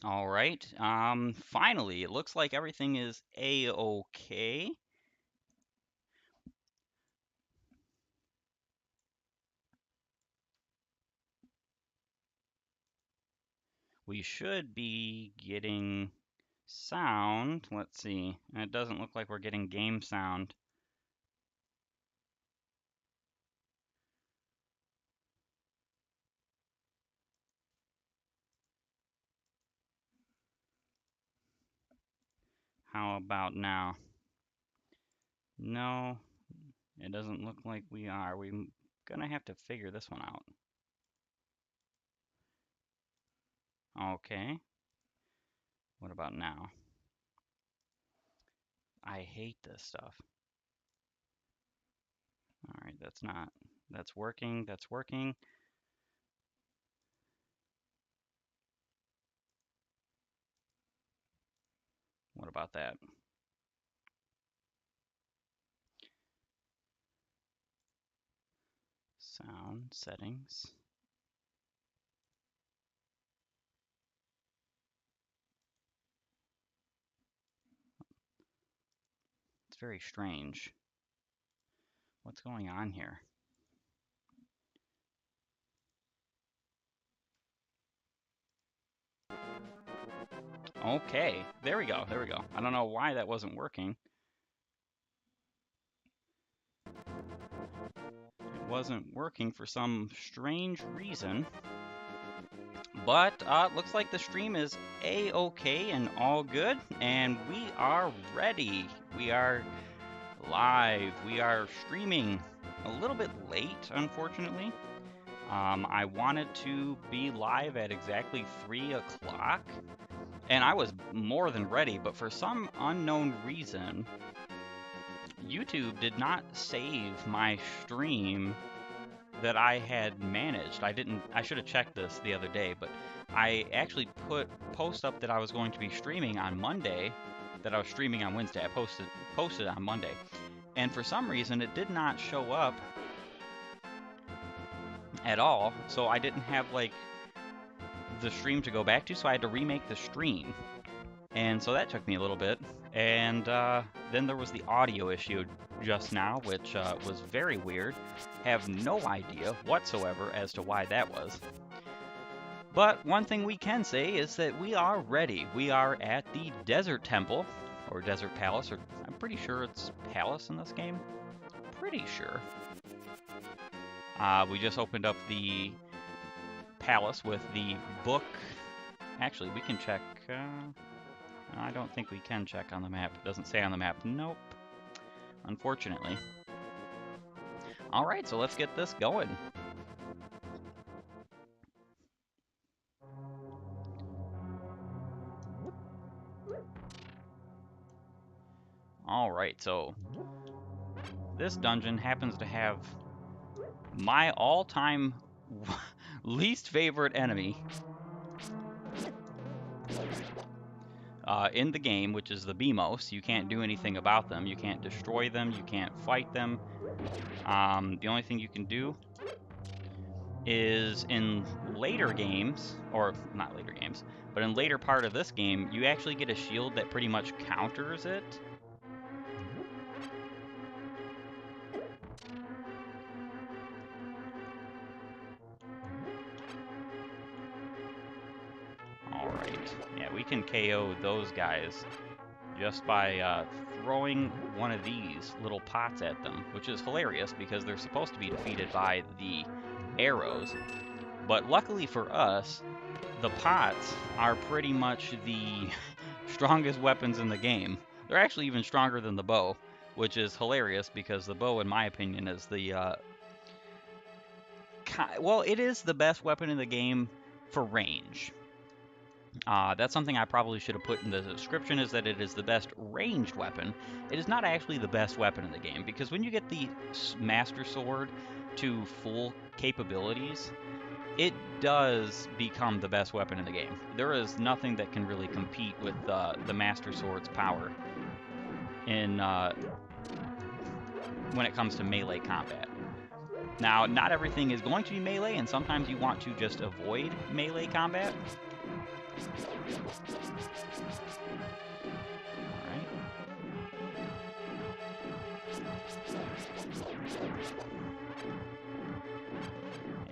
All right. Finally, it looks like everything is a-okay. We should be getting sound. Let's see. It doesn't look like we're getting game sound. How about now? No, it doesn't look like we are. We're gonna have to figure this one out. Okay. What about now? I hate this stuff. All right, that's working. That's working. What about that? Sound settings. It's very strange. What's going on here? Okay, there we go. There we go. I don't know why that wasn't working. It wasn't working for some strange reason. But looks like the stream is a-okay and all good, and we are ready. We are live. We are streaming a little bit late, unfortunately. I wanted to be live at exactly 3 o'clock, and I was more than ready, but for some unknown reason, YouTube did not save my stream that I had managed. I should have checked this the other day, but I actually post up that I was going to be streaming on Monday, that I was streaming on Wednesday. I posted on Monday. And for some reason it did not show up at all, so I didn't have like the stream to go back to, so I had to remake the stream. And so that took me a little bit. And then there was the audio issue just now, which was very weird. Have no idea whatsoever as to why that was. But one thing we can say is that we are ready. We are at the Desert Temple, or Desert Palace, or I'm pretty sure it's Palace in this game. Pretty sure. We just opened up the palace with the book. Actually, we can check. I don't think we can check on the map. It doesn't say on the map. Nope. Unfortunately. Alright, so let's get this going. Alright, so this dungeon happens to have my all-time least favorite enemy in the game, which is the Beamos. You can't do anything about them. You can't destroy them. You can't fight them. The only thing you can do is in later games, or not later games, but in later part of this game, you actually get a shield that pretty much counters it. Alright, yeah, we can KO those guys just by throwing one of these little pots at them, which is hilarious because they're supposed to be defeated by the arrows. But luckily for us, the pots are pretty much the strongest weapons in the game. They're actually even stronger than the bow, which is hilarious because the bow, in my opinion, is the well, it is the best weapon in the game for range. That's something I probably should have put in the description, is that it is the best ranged weapon. It is not actually the best weapon in the game, because when you get the Master Sword to full capabilities, it does become the best weapon in the game. There is nothing that can really compete with the Master Sword's power in when it comes to melee combat. Now, not everything is going to be melee, and sometimes you want to just avoid melee combat.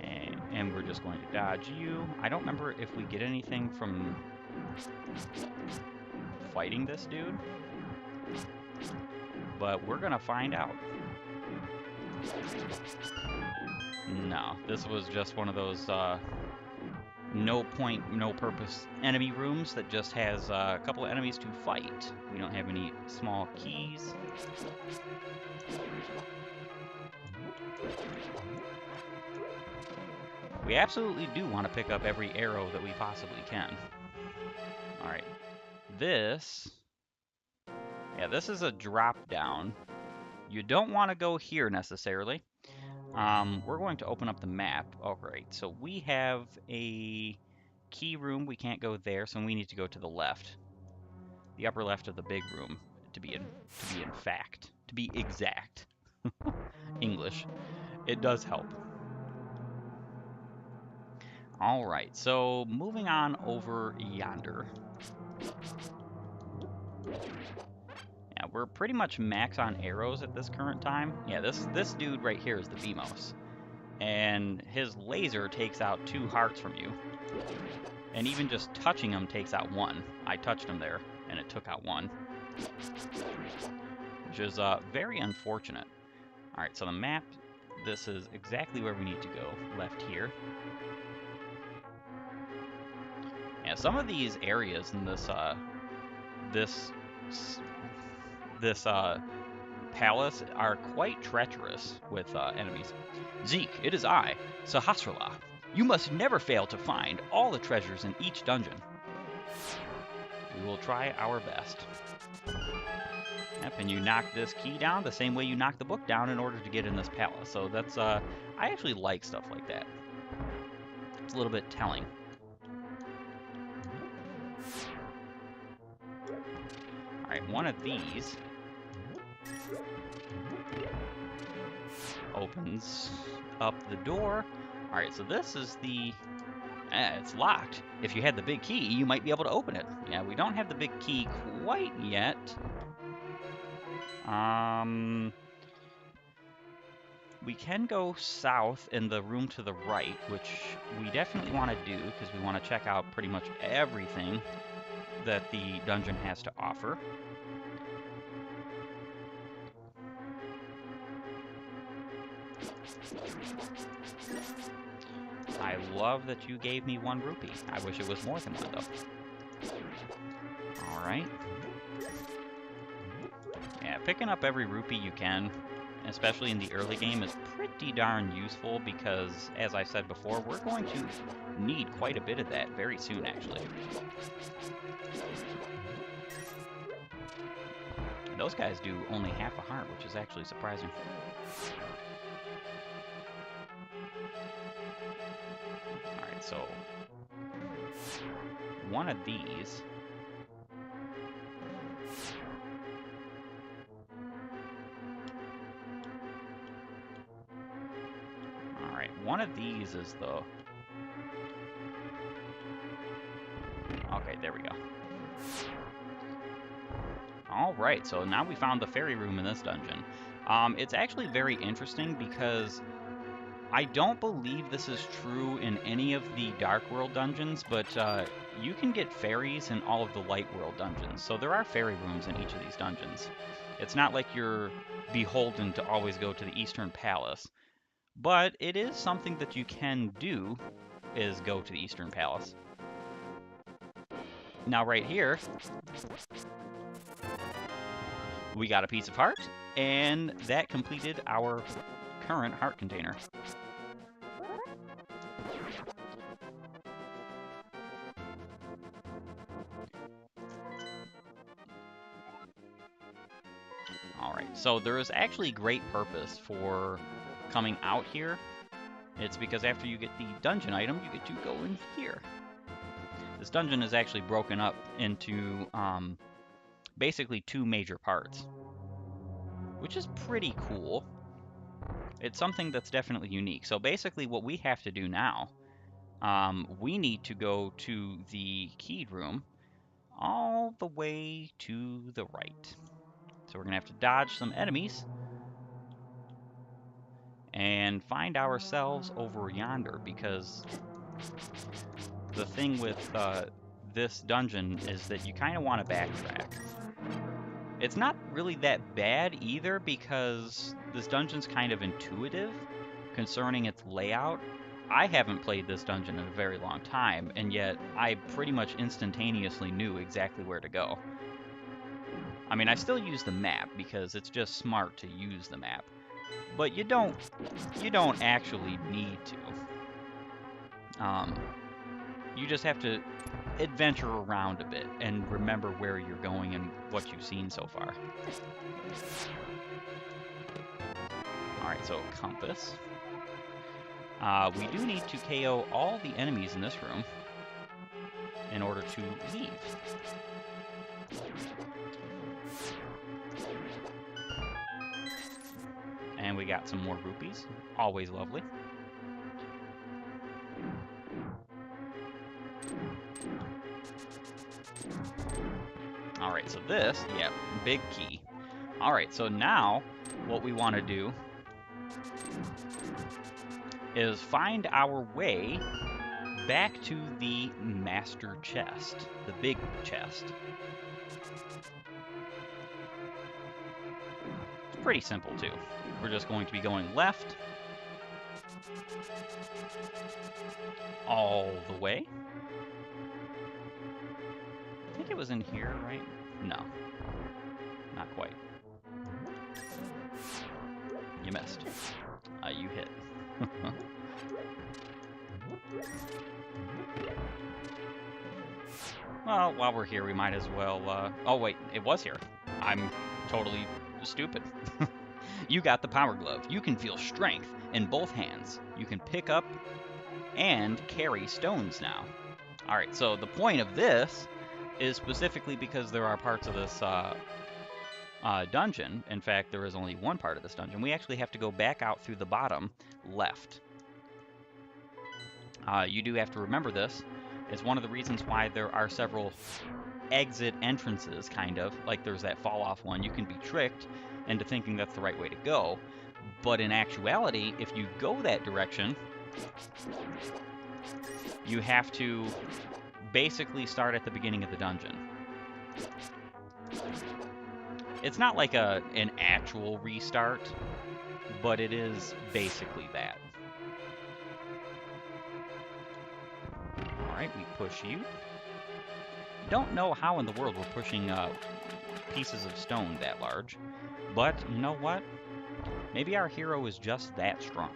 Alright. And we're just going to dodge you. I don't remember if we get anything from fighting this dude, but we're gonna find out. No, this was just one of those no point, no purpose enemy rooms that just has a couple of enemies to fight. We don't have any small keys. We absolutely do want to pick up every arrow that we possibly can. Alright. This is a drop down. You don't want to go here necessarily. We're going to open up the map. Alright, so we have a key room. We can't go there, so we need to go to the left. The upper left of the big room, to be exact. English. It does help. Alright, so moving on over yonder. Yeah, we're pretty much max on arrows at this current time. Yeah, this dude right here is the Vimos. And his laser takes out 2 hearts from you. And even just touching him takes out 1. I touched him there, and it took out 1. Which is very unfortunate. Alright, so the map, this is exactly where we need to go. Left here. Yeah, some of these areas in this palace are quite treacherous with enemies. Zeake, it is I, Sahasrahla. You must never fail to find all the treasures in each dungeon. We will try our best. Yep, and you knock this key down the same way you knock the book down in order to get in this palace. So that's, I actually like stuff like that. It's a little bit telling. Alright, one of these opens up the door. Alright, so this is the... it's locked. If you had the big key, you might be able to open it. Yeah, we don't have the big key quite yet. We can go south in the room to the right, which we definitely want to do because we want to check out pretty much everything that the dungeon has to offer. I love that you gave me 1 rupee. I wish it was more than 1, though. Alright. Yeah, picking up every rupee you can, especially in the early game, is pretty darn useful because, as I said before, we're going to need quite a bit of that very soon, actually. Those guys do only half a heart, which is actually surprising. Alright, so one of these. Alright, one of these is the... Okay, there we go. Alright, so now we found the fairy room in this dungeon. It's actually very interesting because I don't believe this is true in any of the Dark World dungeons, but you can get fairies in all of the Light World dungeons. So there are fairy rooms in each of these dungeons. It's not like you're beholden to always go to the Eastern Palace. But it is something that you can do, is go to the Eastern Palace. Now right here, we got a piece of heart, and that completed our current heart container. Alright, so there is actually great purpose for coming out here. It's because after you get the dungeon item, you get to go in here. This dungeon is actually broken up into basically 2 major parts, which is pretty cool. It's something that's definitely unique. So basically what we have to do now we need to go to the keyed room all the way to the right. So we're going to have to dodge some enemies and find ourselves over yonder, because the thing with this dungeon is that you kind of want to backtrack. It's not really that bad either, because this dungeon's kind of intuitive concerning its layout. I haven't played this dungeon in a very long time, and yet I pretty much instantaneously knew exactly where to go. I mean, I still use the map because it's just smart to use the map, but you don't actually need to. You just have to adventure around a bit and remember where you're going and what you've seen so far. Alright, so compass. We do need to KO all the enemies in this room in order to leave. And we got some more rupees. Always lovely. Alright, so this, yeah, big key. Alright, so now what we want to do is find our way back to the master chest, the big chest. It's pretty simple too. We're just going to be going left all the way. I think it was in here, right? No, not quite. You missed. You hit. Well, while we're here, we might as well... Oh, wait, it was here. I'm totally stupid. You got the power glove. You can feel strength in both hands. You can pick up and carry stones now. Alright, so the point of this is specifically because there are parts of this dungeon. In fact, there is only one part of this dungeon. We actually have to go back out through the bottom left. You do have to remember this. It's one of the reasons why there are several exit entrances, kind of. Like there's that fall-off one. You can be tricked into thinking that's the right way to go. But in actuality, if you go that direction, you have to basically start at the beginning of the dungeon. It's not like an actual restart, but it is basically that. Alright, we push you. Don't know how in the world we're pushing pieces of stone that large, but you know what? Maybe our hero is just that strong.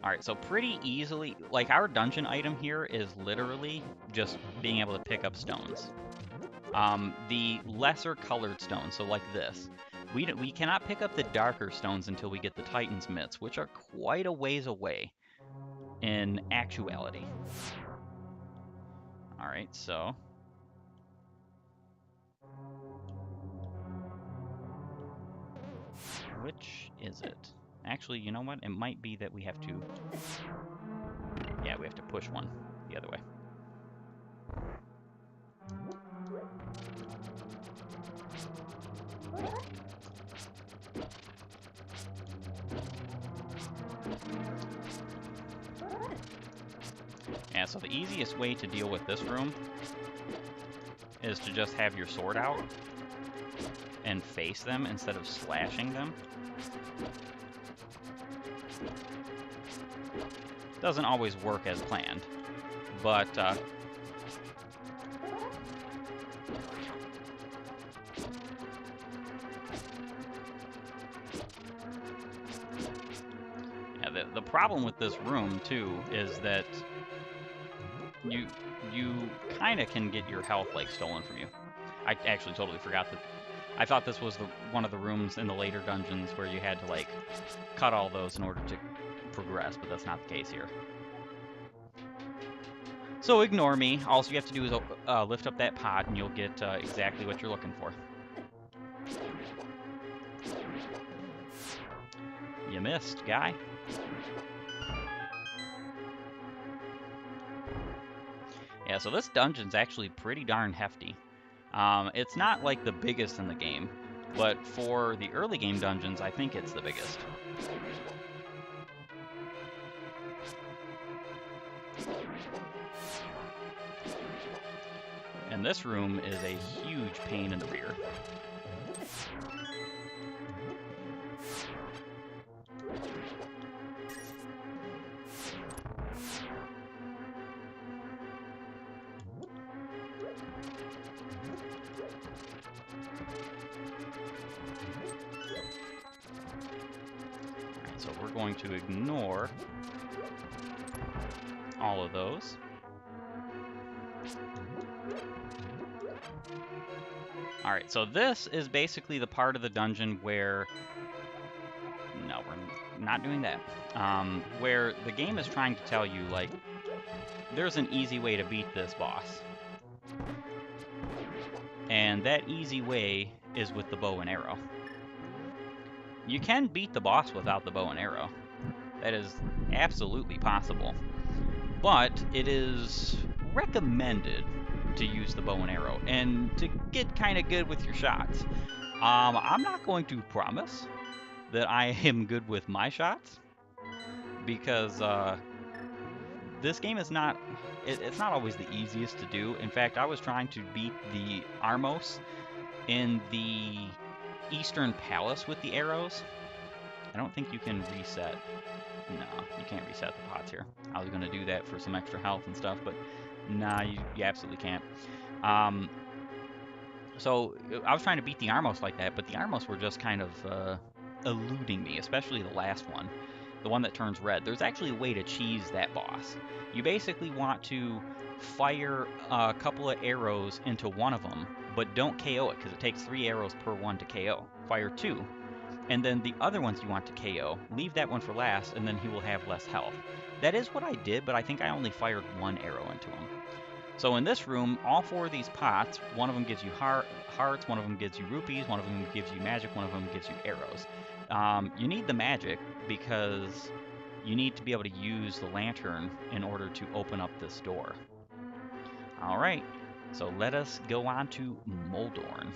Alright, so pretty easily, like our dungeon item here is literally just being able to pick up stones. The lesser colored stones, so like this, we cannot pick up the darker stones until we get the Titan's Mitts, which are quite a ways away in actuality. Alright, so... which is it? Actually, you know what? It might be that we have to... yeah, we have to push one the other way. Yeah, so the easiest way to deal with this room is to just have your sword out and face them instead of slashing them. Doesn't always work as planned, but yeah, the problem with this room too is that you kind of can get your health like stolen from you. I actually totally forgot that. I thought this was one of the rooms in the later dungeons where you had to like cut all those in order to progress, but that's not the case here. So ignore me. All you have to do is lift up that pot and you'll get exactly what you're looking for. You missed, guy. Yeah, so this dungeon's actually pretty darn hefty. It's not like the biggest in the game, but for the early game dungeons, I think it's the biggest. And this room is a huge pain in the rear. So we're going to ignore all of those. Alright, so this is basically the part of the dungeon where... No, we're not doing that. Where the game is trying to tell you, like, there's an easy way to beat this boss. And that easy way is with the bow and arrow. You can beat the boss without the bow and arrow. That is absolutely possible. But it is recommended to use the bow and arrow and to get kind of good with your shots. I'm not going to promise that I am good with my shots because this game is not... It's not always the easiest to do. In fact, I was trying to beat the Armos in the Eastern Palace with the arrows. I don't think you can reset. No, you can't reset the pots here. I was going to do that for some extra health and stuff, but nah, you absolutely can't. So I was trying to beat the Armos like that, but the Armos were just kind of eluding me, especially the last one. The one that turns red. There's actually a way to cheese that boss. You basically want to fire a couple of arrows into one of them, but don't KO it, because it takes 3 arrows per one to KO. Fire 2, and then the other ones you want to KO, leave that one for last, and then he will have less health. That is what I did, but I think I only fired 1 arrow into him. So in this room, all 4 of these pots, one of them gives you hearts, one of them gives you rupees, one of them gives you magic, one of them gives you arrows. You need the magic because you need to be able to use the lantern in order to open up this door. Alright, so let us go on to Moldorn.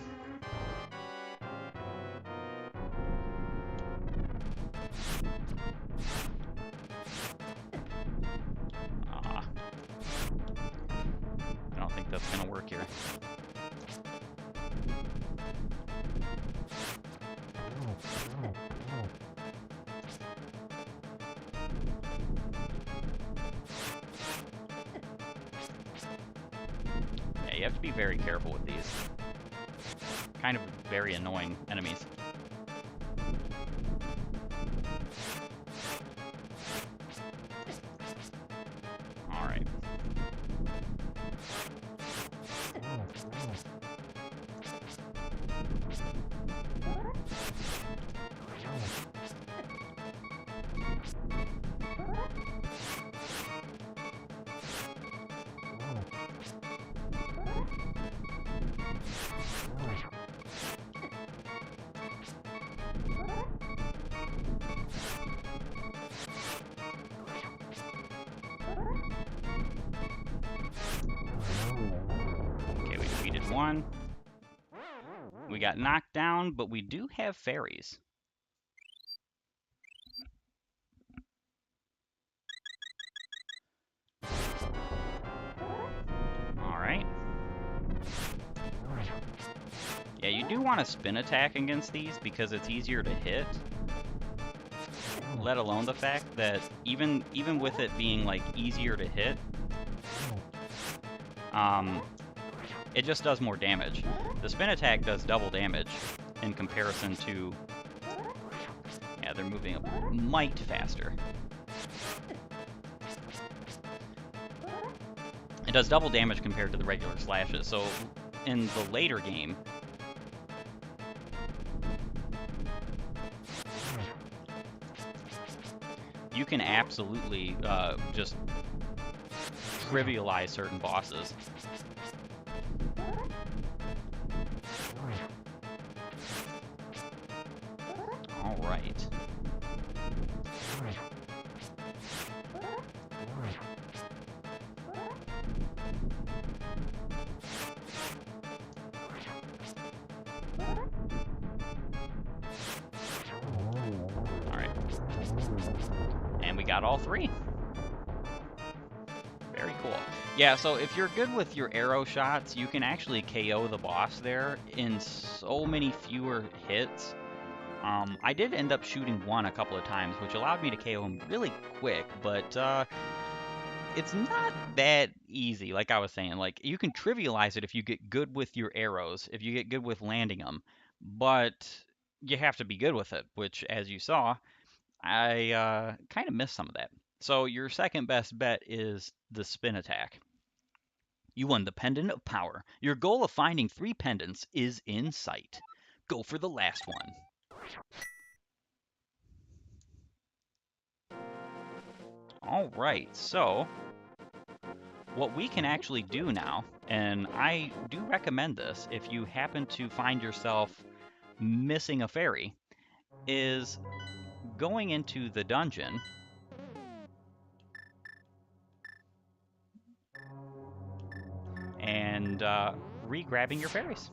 I don't think that's gonna work here. Yeah, you have to be very careful with these. Kind of very annoying enemies. Alright. Okay, we defeated one. We got knocked down, but we do have fairies. Alright. Yeah, you do want to spin attack against these because it's easier to hit. Let alone the fact that even with it being like easier to hit, it just does more damage. The spin attack does double damage in comparison to... Yeah, they're moving a mite faster. It does double damage compared to the regular slashes, so in the later game... You can absolutely just trivialize certain bosses. Alright. we got all 3. Very cool. Yeah, so if you're good with your arrow shots, you can actually KO the boss there in so many fewer hits. I did end up shooting one a couple of times, which allowed me to KO him really quick, but it's not that easy, like I was saying. Like, you can trivialize it if you get good with your arrows, if you get good with landing them, but you have to be good with it, which, as you saw, I kind of missed some of that. So your second best bet is the spin attack. You won the Pendant of Power. Your goal of finding 3 pendants is in sight. Go for the last one. All right, so what we can actually do now, and I do recommend this if you happen to find yourself missing a fairy, is going into the dungeon and re-grabbing your fairies.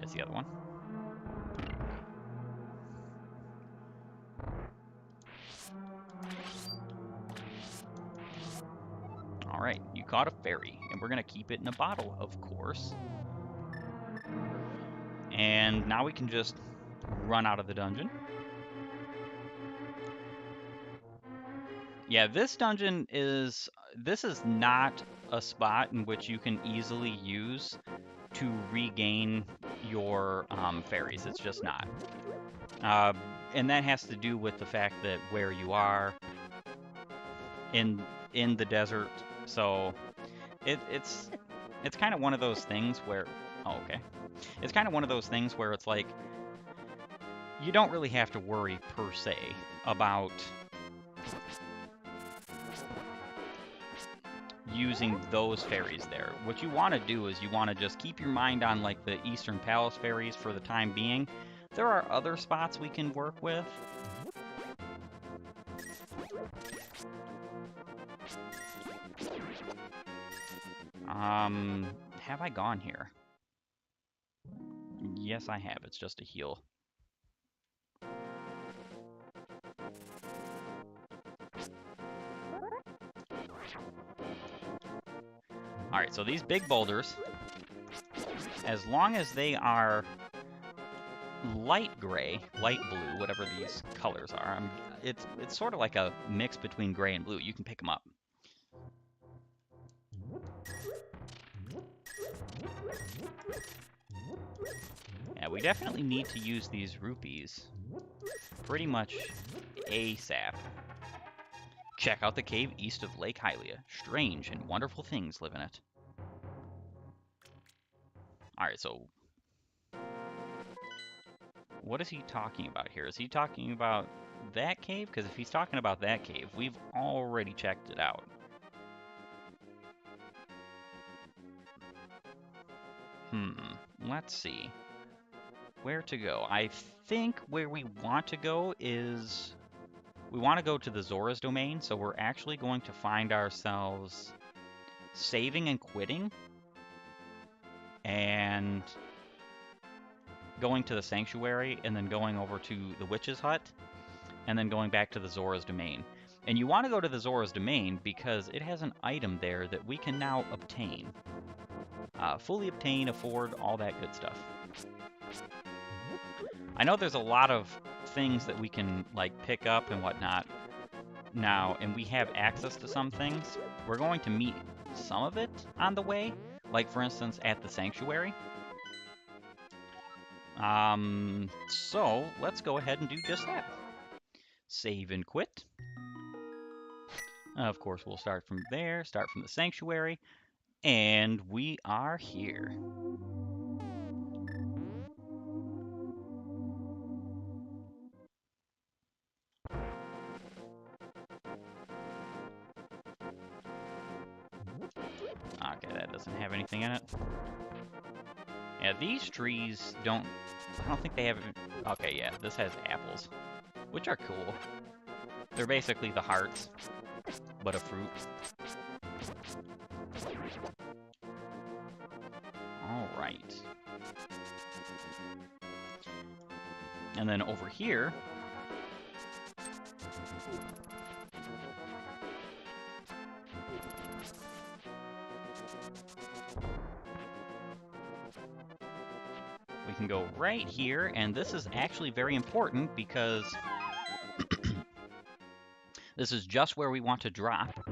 That's the other one. All right, you caught a fairy, and we're going to keep it in a bottle, of course. And now we can just run out of the dungeon. Yeah, this dungeon is... This is not a spot in which you can easily use to regain your fairies. It's just not. And that has to do with the fact that where you are in the desert. So it's kind of one of those things where... Oh, okay. It's kind of one of those things where it's like, you don't really have to worry per se about using those fairies there. What you want to do is you want to just keep your mind on like the Eastern Palace fairies for the time being. There are other spots we can work with. Have I gone here? Yes, I have. It's just a heal. Alright, so these big boulders, as long as they are light gray, light blue, whatever these colors are, it's sort of like a mix between gray and blue. You can pick them up. Yeah, we definitely need to use these rupees pretty much ASAP. Check out the cave east of Lake Hylia. Strange and wonderful things live in it. Alright, so what is he talking about here? Is he talking about that cave? Because if he's talking about that cave, we've already checked it out. Let's see. Where to go? I think where we want to go is... We want to go to the Zora's Domain, so we're actually going to find ourselves saving and quitting, and going to the Sanctuary, and then going over to the Witch's Hut, and then going back to the Zora's Domain. And you want to go to the Zora's Domain because it has an item there that we can now obtain. Fully obtain, afford, all that good stuff. I know there's a lot of things that we can like pick up and whatnot now, and we have access to some things. We're going to meet some of it on the way, like for instance at the Sanctuary. So let's go ahead and do just that. Save and quit. Of course, we'll start from there, start from the Sanctuary, and we are here. Okay, that doesn't have anything in it. Yeah, these trees don't... I don't think they have... Okay, yeah, this has apples, which are cool. They're basically the hearts, but a fruit. Alright. And then over here, We can go right here, and this is actually very important because this is just where we want to drop,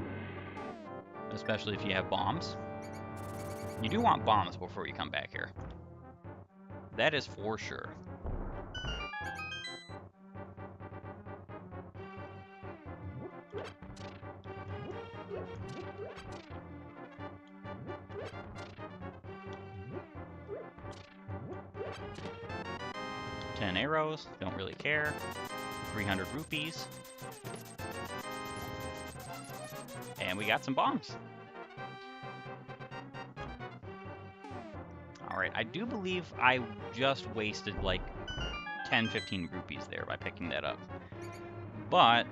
especially if you have bombs. You do want bombs before you come back here. That is for sure. $10 arrows, don't really care. 300 rupees. And we got some bombs. Alright, I do believe I just wasted like 10, 15 rupees there by picking that up. But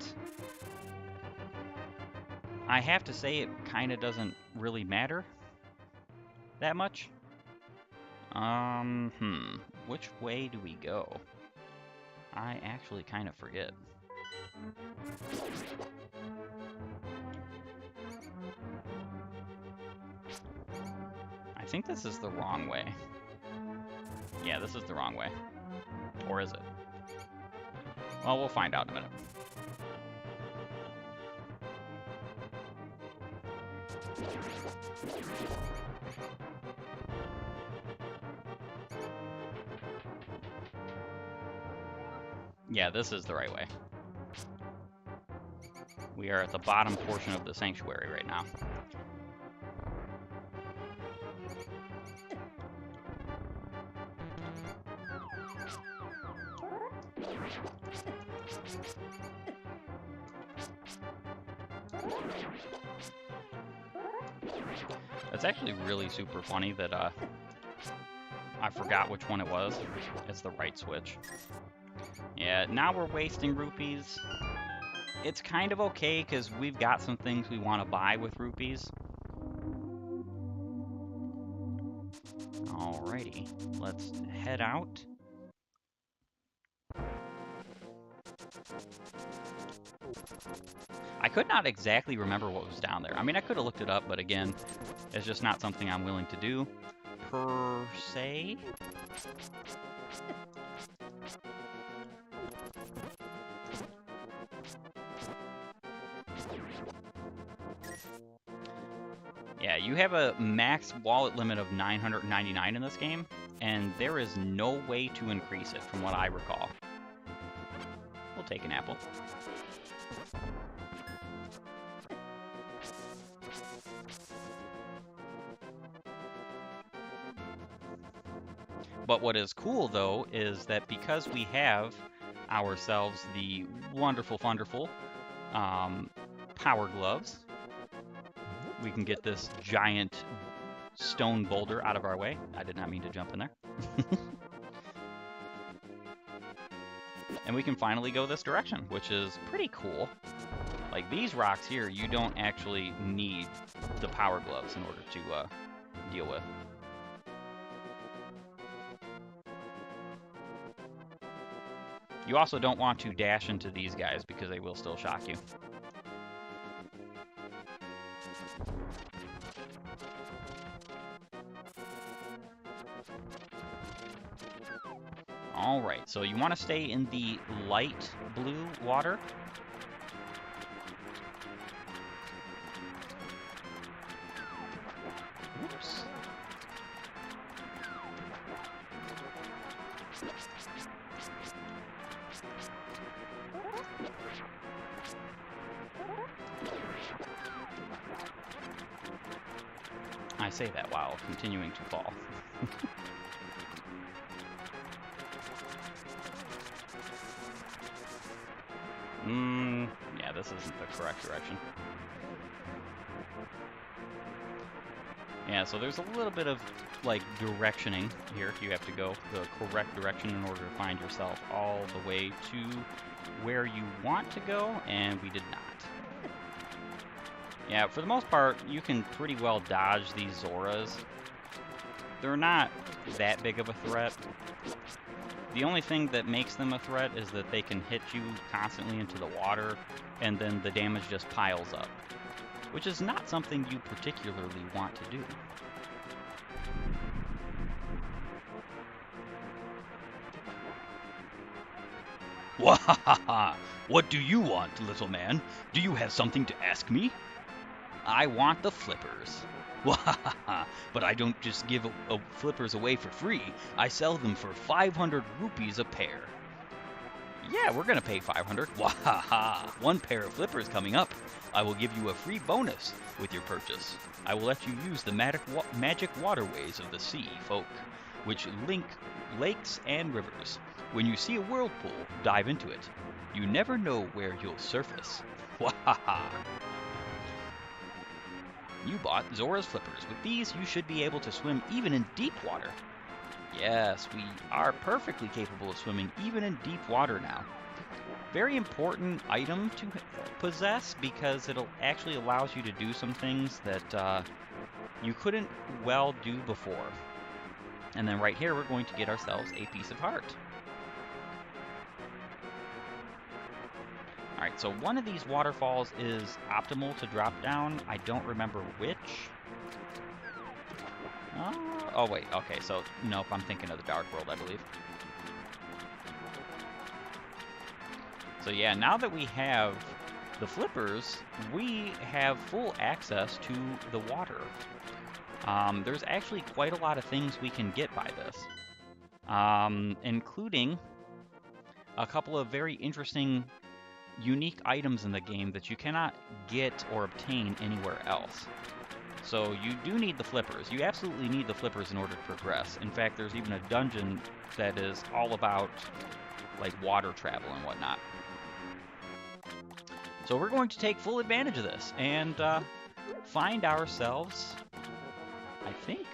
I have to say it kind of doesn't really matter that much. Which way do we go? I actually kind of forget. I think this is the wrong way. Yeah, this is the wrong way. Or is it? Well, we'll find out in a minute. Yeah, this is the right way. We are at the bottom portion of the sanctuary right now. It's actually really super funny that I forgot which one it was. It's the right switch. Yeah, now we're wasting rupees. It's kind of okay because we've got some things we want to buy with rupees. Alrighty, let's head out. I could not exactly remember what was down there. I mean, I could have looked it up, but again, it's just not something I'm willing to do, per se. Yeah, you have a max wallet limit of 999 in this game, and there is no way to increase it, from what I recall. We'll take an apple. But what is cool, though, is that because we have ourselves the wonderful, wonderful power gloves, we can get this giant stone boulder out of our way. I did not mean to jump in there. And we can finally go this direction, which is pretty cool. Like, these rocks here, you don't actually need the power gloves in order to deal with. You also don't want to dash into these guys because they will still shock you. Alright, so you want to stay in the light blue water. Oops. I say that while continuing to fall. Yeah, this isn't the correct direction. Yeah, so there's a little bit of, like, directioning here. You have to go the correct direction in order to find yourself all the way to where you want to go, and we did not. Yeah, for the most part, you can pretty well dodge these Zoras. They're not that big of a threat. The only thing that makes them a threat is that they can hit you constantly into the water, and then the damage just piles up, which is not something you particularly want to do. Wahaha! What do you want, little man? Do you have something to ask me? I want the flippers. Wahaha! But I don't just give flippers away for free. I sell them for 500 rupees a pair. Yeah, we're gonna pay 500. Wahaha! One pair of flippers coming up. I will give you a free bonus with your purchase. I will let you use the magic waterways of the sea folk, which link lakes and rivers. When you see a whirlpool, dive into it. You never know where you'll surface. Wahaha! You bought Zora's flippers. With these, you should be able to swim even in deep water. Yes, we are perfectly capable of swimming even in deep water now. Very important item to possess because it actually allows you to do some things that you couldn't well do before. And then right here, we're going to get ourselves a piece of heart. Alright, so one of these waterfalls is optimal to drop down. I don't remember which. Oh, wait, okay, so, nope, I'm thinking of the Dark World, I believe. So yeah, now that we have the flippers, we have full access to the water. There's actually quite a lot of things we can get by this, including a couple of very interesting unique items in the game that you cannot get or obtain anywhere else. So you do need the flippers. You absolutely need the flippers in order to progress. In fact, there's even a dungeon that is all about like water travel and whatnot. So we're going to take full advantage of this and find ourselves, I think,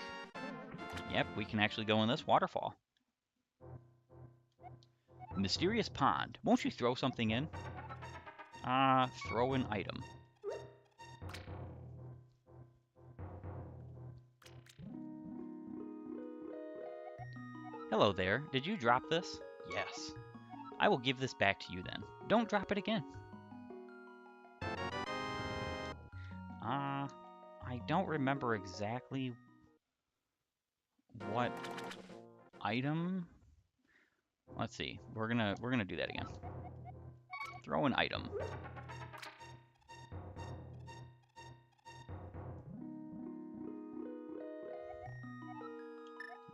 yep, we can actually go in this waterfall. Mysterious pond. Won't you throw something in? Throw an item. Hello there. Did you drop this? Yes. I will give this back to you then. Don't drop it again. I don't remember exactly what item. Let's see. We're gonna do that again. Throw an item.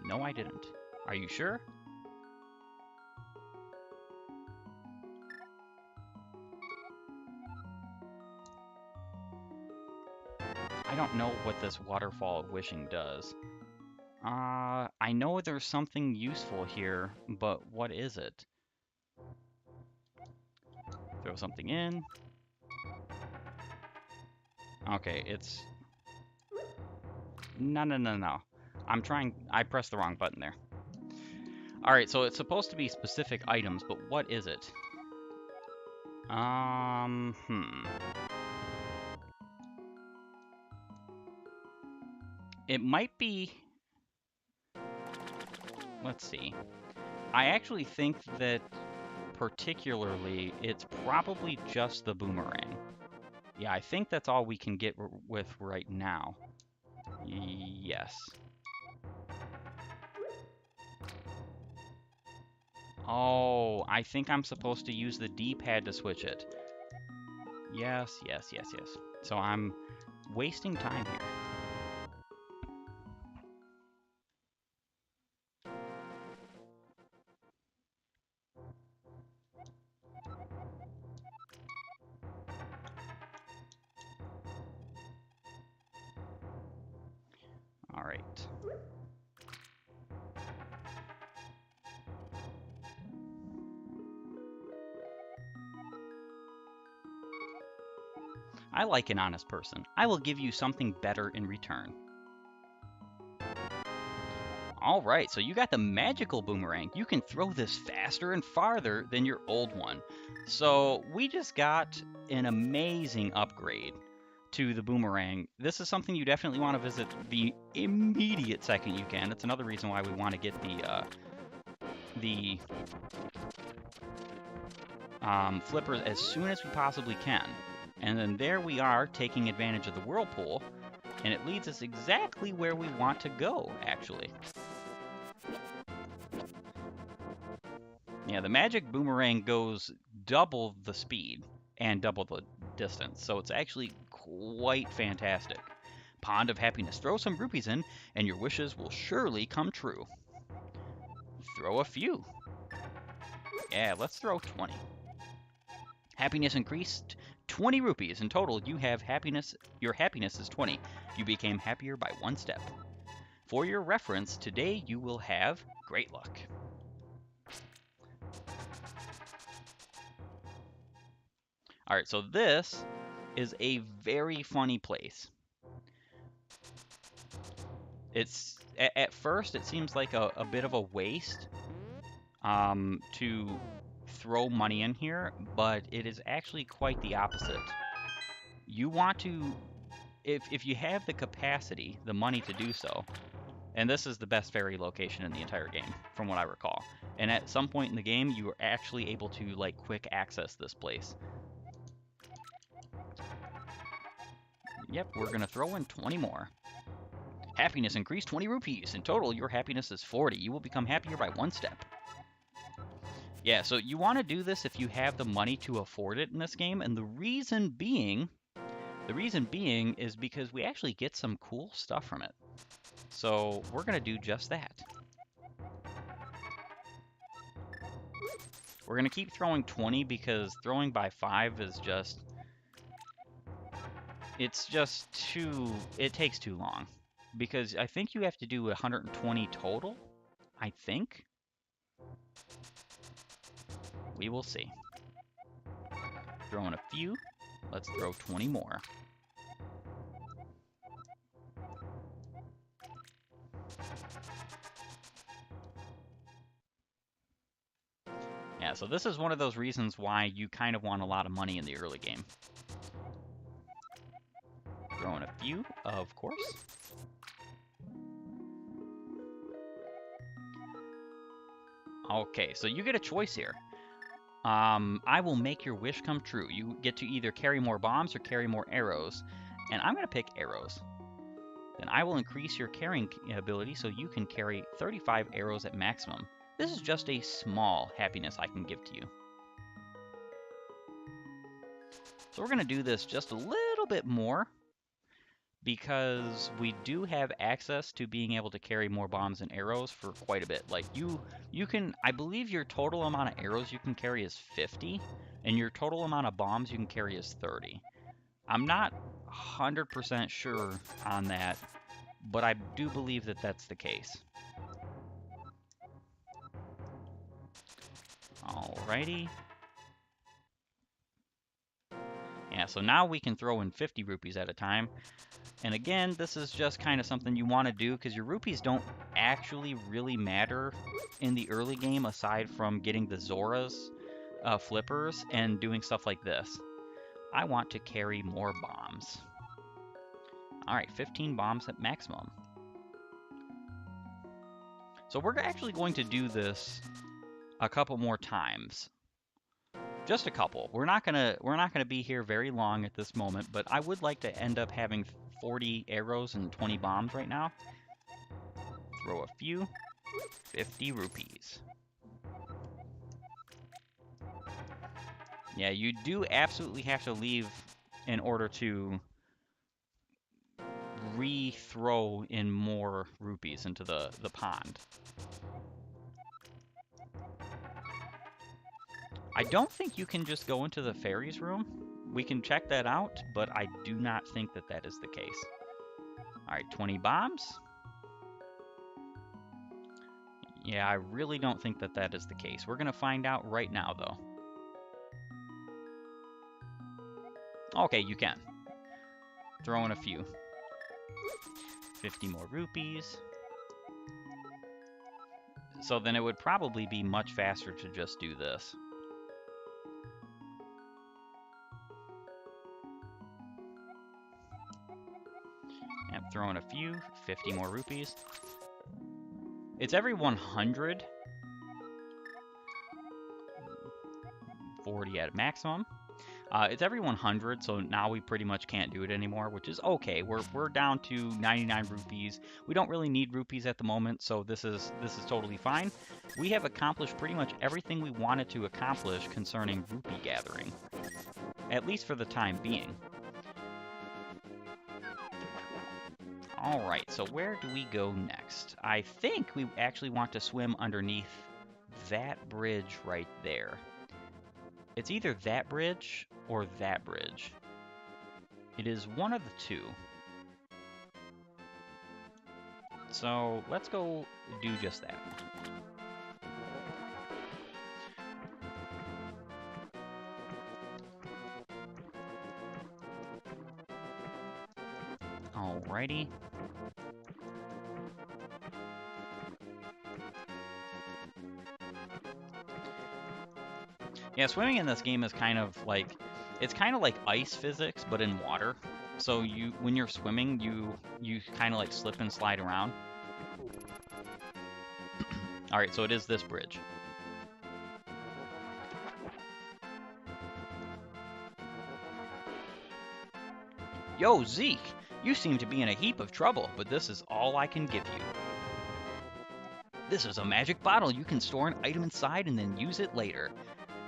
No, I didn't. Are you sure? I don't know what this waterfall of wishing does. I know there's something useful here, but what is it? Throw something in. Okay, it's... No. I pressed the wrong button there. Alright, so it's supposed to be specific items, but what is it? It might be... Let's see. I actually think that particularly it's probably just the boomerang. Yeah, I think that's all we can get with right now. Yes. Oh, I think I'm supposed to use the D-pad to switch it. Yes. So I'm wasting time here. All right. I like an honest person. I will give you something better in return. Alright, so you got the magical boomerang. You can throw this faster and farther than your old one. So we just got an amazing upgrade to the boomerang. This is something you definitely want to visit the immediate second you can. It's another reason why we want to get the flippers as soon as we possibly can. And then there we are, taking advantage of the whirlpool, and it leads us exactly where we want to go, actually. Yeah, the magic boomerang goes double the speed and double the distance, so it's actually quite fantastic. Pond of Happiness. Throw some rupees in, and your wishes will surely come true. Throw a few. Yeah, let's throw 20. Happiness increased 20 rupees. In total, you have happiness. Your happiness is 20. You became happier by 1 step. For your reference, today you will have great luck. All right, so this is a very funny place. It's at first it seems like a bit of a waste to throw money in here, but it is actually quite the opposite. You want to, if you have the capacity, the money to do so, and this is the best fairy location in the entire game, from what I recall. And at some point in the game, you are actually able to like quick access this place. Yep, we're gonna throw in 20 more. Happiness increased 20 rupees. In total, your happiness is 40. You will become happier by 1 step. Yeah, so you want to do this if you have the money to afford it in this game, and the reason being is because we actually get some cool stuff from it. So we're gonna do just that. We're gonna keep throwing 20 because throwing by 5 is just, it takes too long. Because I think you have to do 120 total, I think. We will see. Throwing a few. Let's throw 20 more. Yeah, so this is one of those reasons why you kind of want a lot of money in the early game. Throwing a few, of course. Okay, so you get a choice here. I will make your wish come true. You get to either carry more bombs or carry more arrows. And I'm going to pick arrows. Then I will increase your carrying ability so you can carry 35 arrows at maximum. This is just a small happiness I can give to you. So we're going to do this just a little bit more, because we do have access to being able to carry more bombs and arrows for quite a bit. Like you can, I believe your total amount of arrows you can carry is 50, and your total amount of bombs you can carry is 30. I'm not 100% sure on that, but I do believe that that's the case. Alrighty. Yeah, so now we can throw in 50 rupees at a time. And again, this is just kind of something you want to do because your rupees don't actually really matter in the early game aside from getting the Zora's flippers and doing stuff like this. I want to carry more bombs. Alright, 15 bombs at maximum. So we're actually going to do this a couple more times. Just a couple. We're not gonna be here very long at this moment, but I would like to end up having 40 arrows and 20 bombs right now. Throw a few. 50 rupees. Yeah, you do absolutely have to leave in order to re-throw in more rupees into the pond. I don't think you can just go into the fairies room. We can check that out, but I do not think that that is the case. Alright, 20 bombs. Yeah, I really don't think that that is the case. We're going to find out right now, though. Okay, you can. Throw in a few. 50 more rupees. So then it would probably be much faster to just do this. And throw in a few. 50 more rupees. It's every 100 40 at maximum. It's every 100, so now we pretty much can't do it anymore, which is okay. We're down to 99 rupees. We don't really need rupees at the moment, so this is totally fine. We have accomplished pretty much everything we wanted to accomplish concerning rupee gathering, at least for the time being. All right, so where do we go next? I think we actually want to swim underneath that bridge right there. It's either that bridge or that bridge. It is one of the two. So let's go do just that. Alrighty. Yeah, swimming in this game is kind of like, it's kind of like ice physics, but in water. So when you're swimming, you kind of like slip and slide around. All right, so it is this bridge. Yo, Zeke, you seem to be in a heap of trouble, but this is all I can give you. This is a magic bottle. You can store an item inside and then use it later.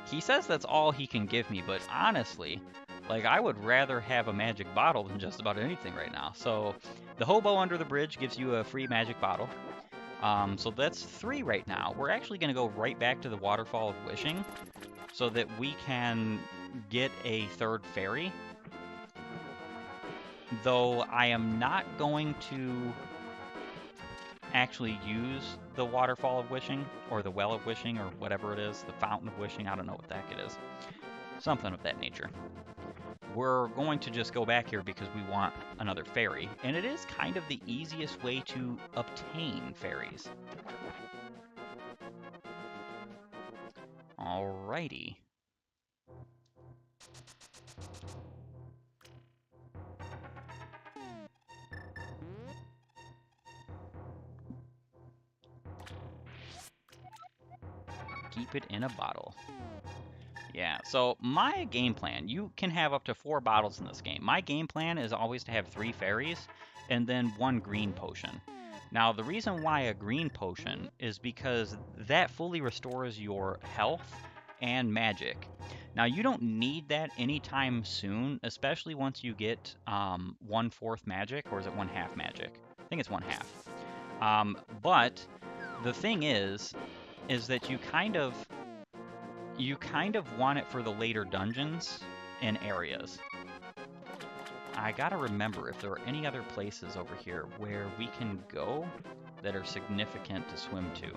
He says that's all he can give me, but honestly, like, I would rather have a magic bottle than just about anything right now. So the hobo under the bridge gives you a free magic bottle. So that's 3 right now. We're actually going to go right back to the Waterfall of Wishing so that we can get a 3rd fairy. Though I am not going to actually use the Waterfall of Wishing, or the Well of Wishing, or whatever it is, the Fountain of Wishing, I don't know what the heck it is. Something of that nature. We're going to just go back here because we want another fairy, and it is kind of the easiest way to obtain fairies. Alrighty. Keep it in a bottle. Yeah, so my game plan, you can have up to 4 bottles in this game. My game plan is always to have 3 fairies and then 1 green potion. Now, the reason why a green potion is because that fully restores your health and magic. Now, you don't need that anytime soon, especially once you get 1/4 magic, or is it 1/2 magic? I think it's 1/2. But the thing is that you kind of want it for the later dungeons and areas. I gotta remember if there are any other places over here where we can go that are significant to swim to.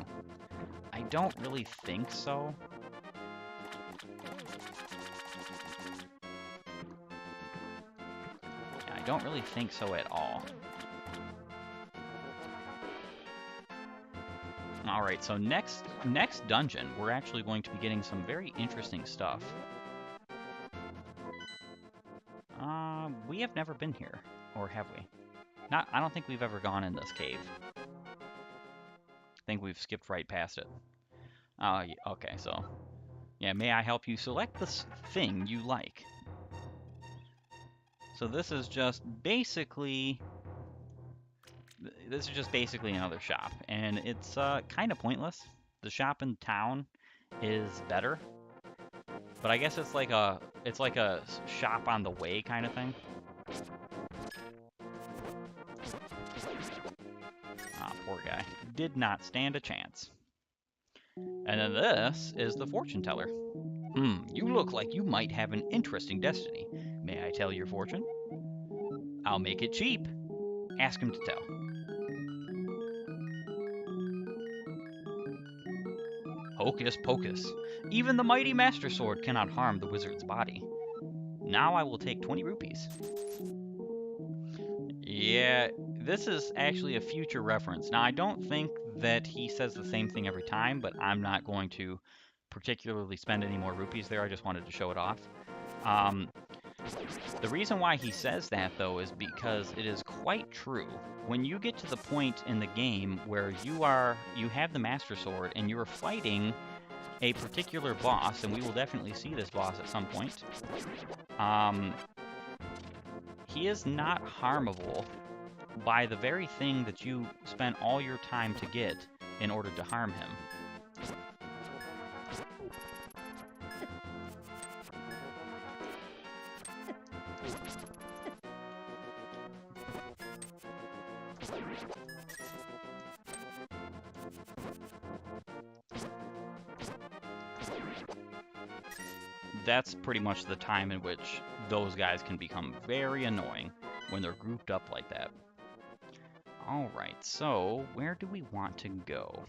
I don't really think so. Yeah, I don't really think so at all. Alright, so next dungeon, we're actually going to be getting some very interesting stuff. We have never been here, or have we? I don't think we've ever gone in this cave. I think we've skipped right past it. Oh, okay, so... Yeah, may I help you select this thing you like? So this is just basically... another shop, and it's kind of pointless. The shop in town is better, but I guess it's like a shop on the way kind of thing. Ah, poor guy. Did not stand a chance. And then this is the fortune teller. You look like you might have an interesting destiny. May I tell your fortune? I'll make it cheap. Ask him to tell. Hocus pocus. Even the mighty Master Sword cannot harm the wizard's body. Now I will take 20 rupees. Yeah, this is actually a future reference. Now, I don't think that he says the same thing every time, but I'm not going to particularly spend any more rupees there. I just wanted to show it off. The reason why he says that, though, is because it is quite true. When you get to the point in the game where you have the Master Sword and you're fighting a particular boss, and we will definitely see this boss at some point. He is not harmable by the very thing that you spent all your time to get in order to harm him. That's pretty much the time in which those guys can become very annoying when they're grouped up like that. Alright, so where do we want to go?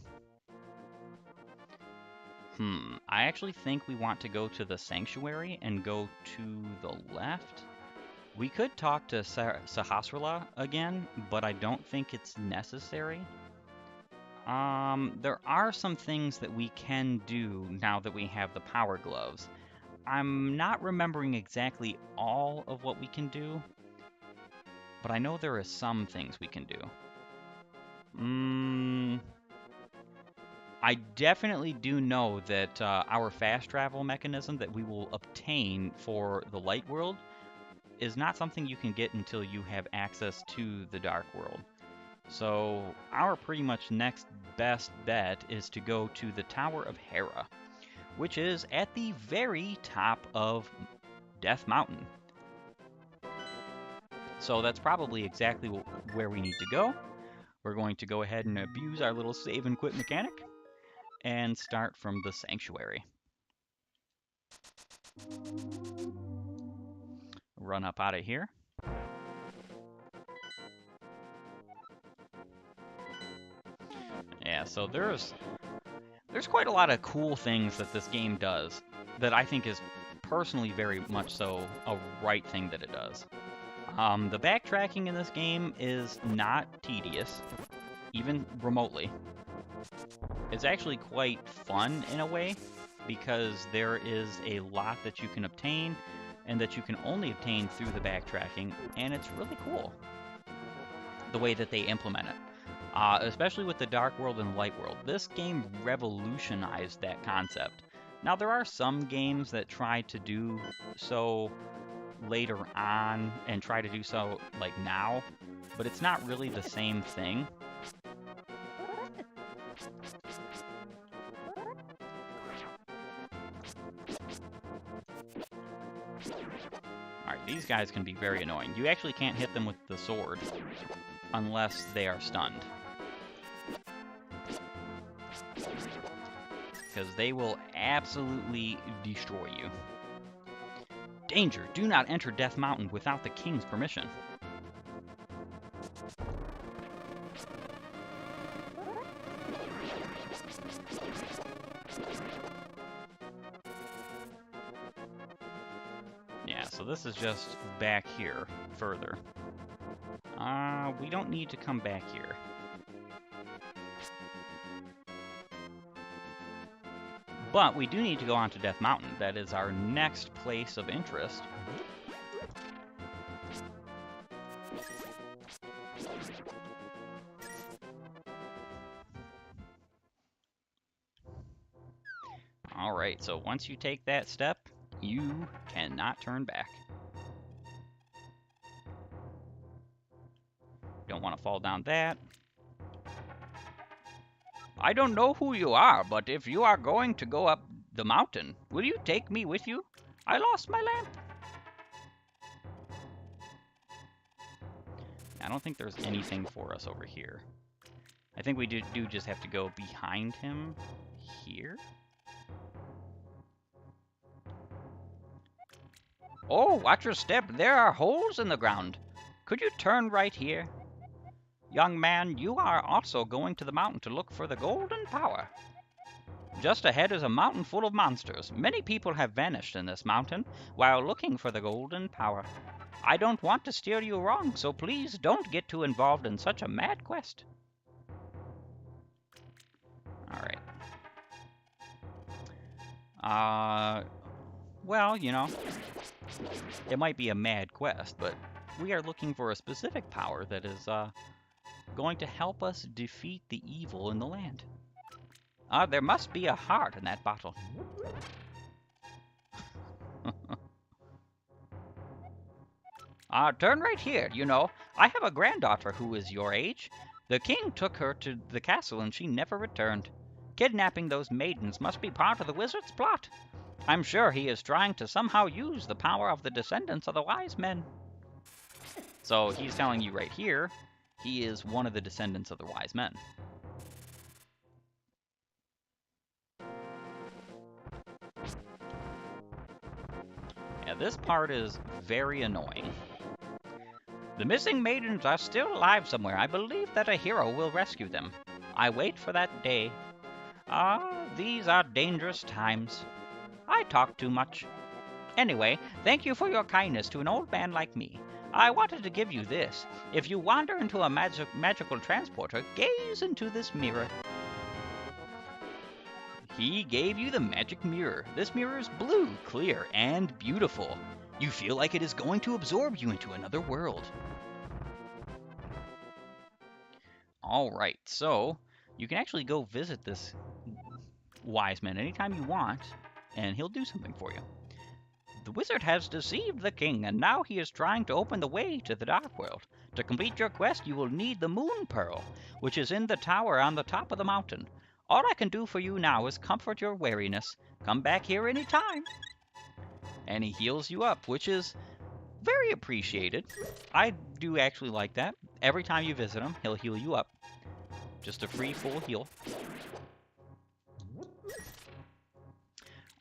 I actually think we want to go to the sanctuary and go to the left. We could talk to Sahasrara again, but I don't think it's necessary. There are some things that we can do now that we have the power gloves. I'm not remembering exactly all of what we can do, but I know there are some things we can do. I definitely do know that our fast travel mechanism that we will obtain for the light world is not something you can get until you have access to the dark world. So our pretty much next best bet is to go to the Tower of Hera, which is at the very top of Death Mountain. So that's probably exactly where we need to go. We're going to go ahead and abuse our little save and quit mechanic and start from the sanctuary. Run up out of here. Yeah, so there's quite a lot of cool things that this game does that I think is personally very much so a right thing that it does. The backtracking in this game is not tedious, even remotely. It's actually quite fun in a way, because there is a lot that you can obtain, and that you can only obtain through the backtracking, and it's really cool the way that they implement it. Especially with the Dark World and Light World. This game revolutionized that concept. Now, there are some games that try to do so later on and try to do so like now, but it's not really the same thing. Alright, these guys can be very annoying. You actually can't hit them with the sword unless they are stunned, because they will absolutely destroy you. Danger! Do not enter Death Mountain without the king's permission. Yeah, so this is just back here further. We don't need to come back here. But we do need to go on to Death Mountain. That is our next place of interest. Alright, so once you take that step, you cannot turn back. Don't want to fall down that. I don't know who you are, but if you are going to go up the mountain, will you take me with you? I lost my lamp. I don't think there's anything for us over here. I think we do just have to go behind him here. Oh, watch your step. There are holes in the ground. Could you turn right here? Young man, you are also going to the mountain to look for the golden power. Just ahead is a mountain full of monsters. Many people have vanished in this mountain while looking for the golden power. I don't want to steer you wrong, so please don't get too involved in such a mad quest. Alright. Well, you know, it might be a mad quest, but we are looking for a specific power that is, going to help us defeat the evil in the land. There must be a heart in that bottle. Turn right here. You know, I have a granddaughter who is your age. The king took her to the castle and she never returned. Kidnapping those maidens must be part of the wizard's plot. I'm sure he is trying to somehow use the power of the descendants of the wise men. So he's telling you right here, he is one of the descendants of the wise men. Yeah, this part is very annoying. The missing maidens are still alive somewhere. I believe that a hero will rescue them. I wait for that day. These are dangerous times. I talk too much. Anyway, thank you for your kindness to an old man like me. I wanted to give you this. If you wander into a magical transporter, gaze into this mirror. He gave you the magic mirror. This mirror is blue, clear, and beautiful. You feel like it is going to absorb you into another world. Alright, so you can actually go visit this wise man anytime you want, and he'll do something for you. The wizard has deceived the king, and now he is trying to open the way to the Dark World. To complete your quest, you will need the Moon Pearl, which is in the tower on the top of the mountain. All I can do for you now is comfort your weariness. Come back here any time. And he heals you up, which is very appreciated. I do actually like that. Every time you visit him, he'll heal you up. Just a free full heal.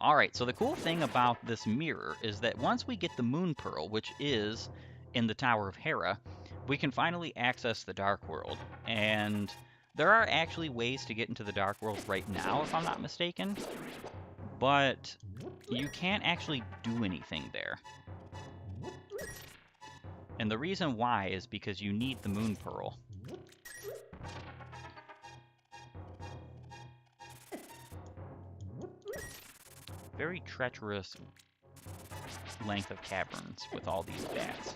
Alright, so the cool thing about this mirror is that once we get the Moon Pearl, which is in the Tower of Hera, we can finally access the Dark World. And there are actually ways to get into the Dark World right now, if I'm not mistaken. But you can't actually do anything there. And the reason why is because you need the Moon Pearl. Very treacherous length of caverns with all these bats.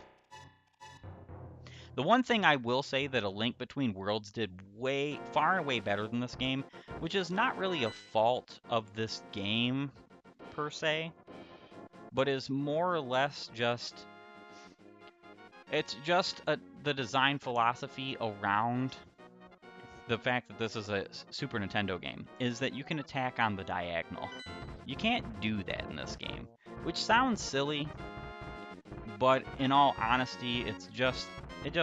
The one thing I will say that A Link Between Worlds did far and away better than this game, which is not really a fault of this game per se, but is more or less just, it's just the design philosophy around the fact that this is a Super Nintendo game, is that you can attack on the diagonal. You can't do that in this game, which sounds silly, but in all honesty, it just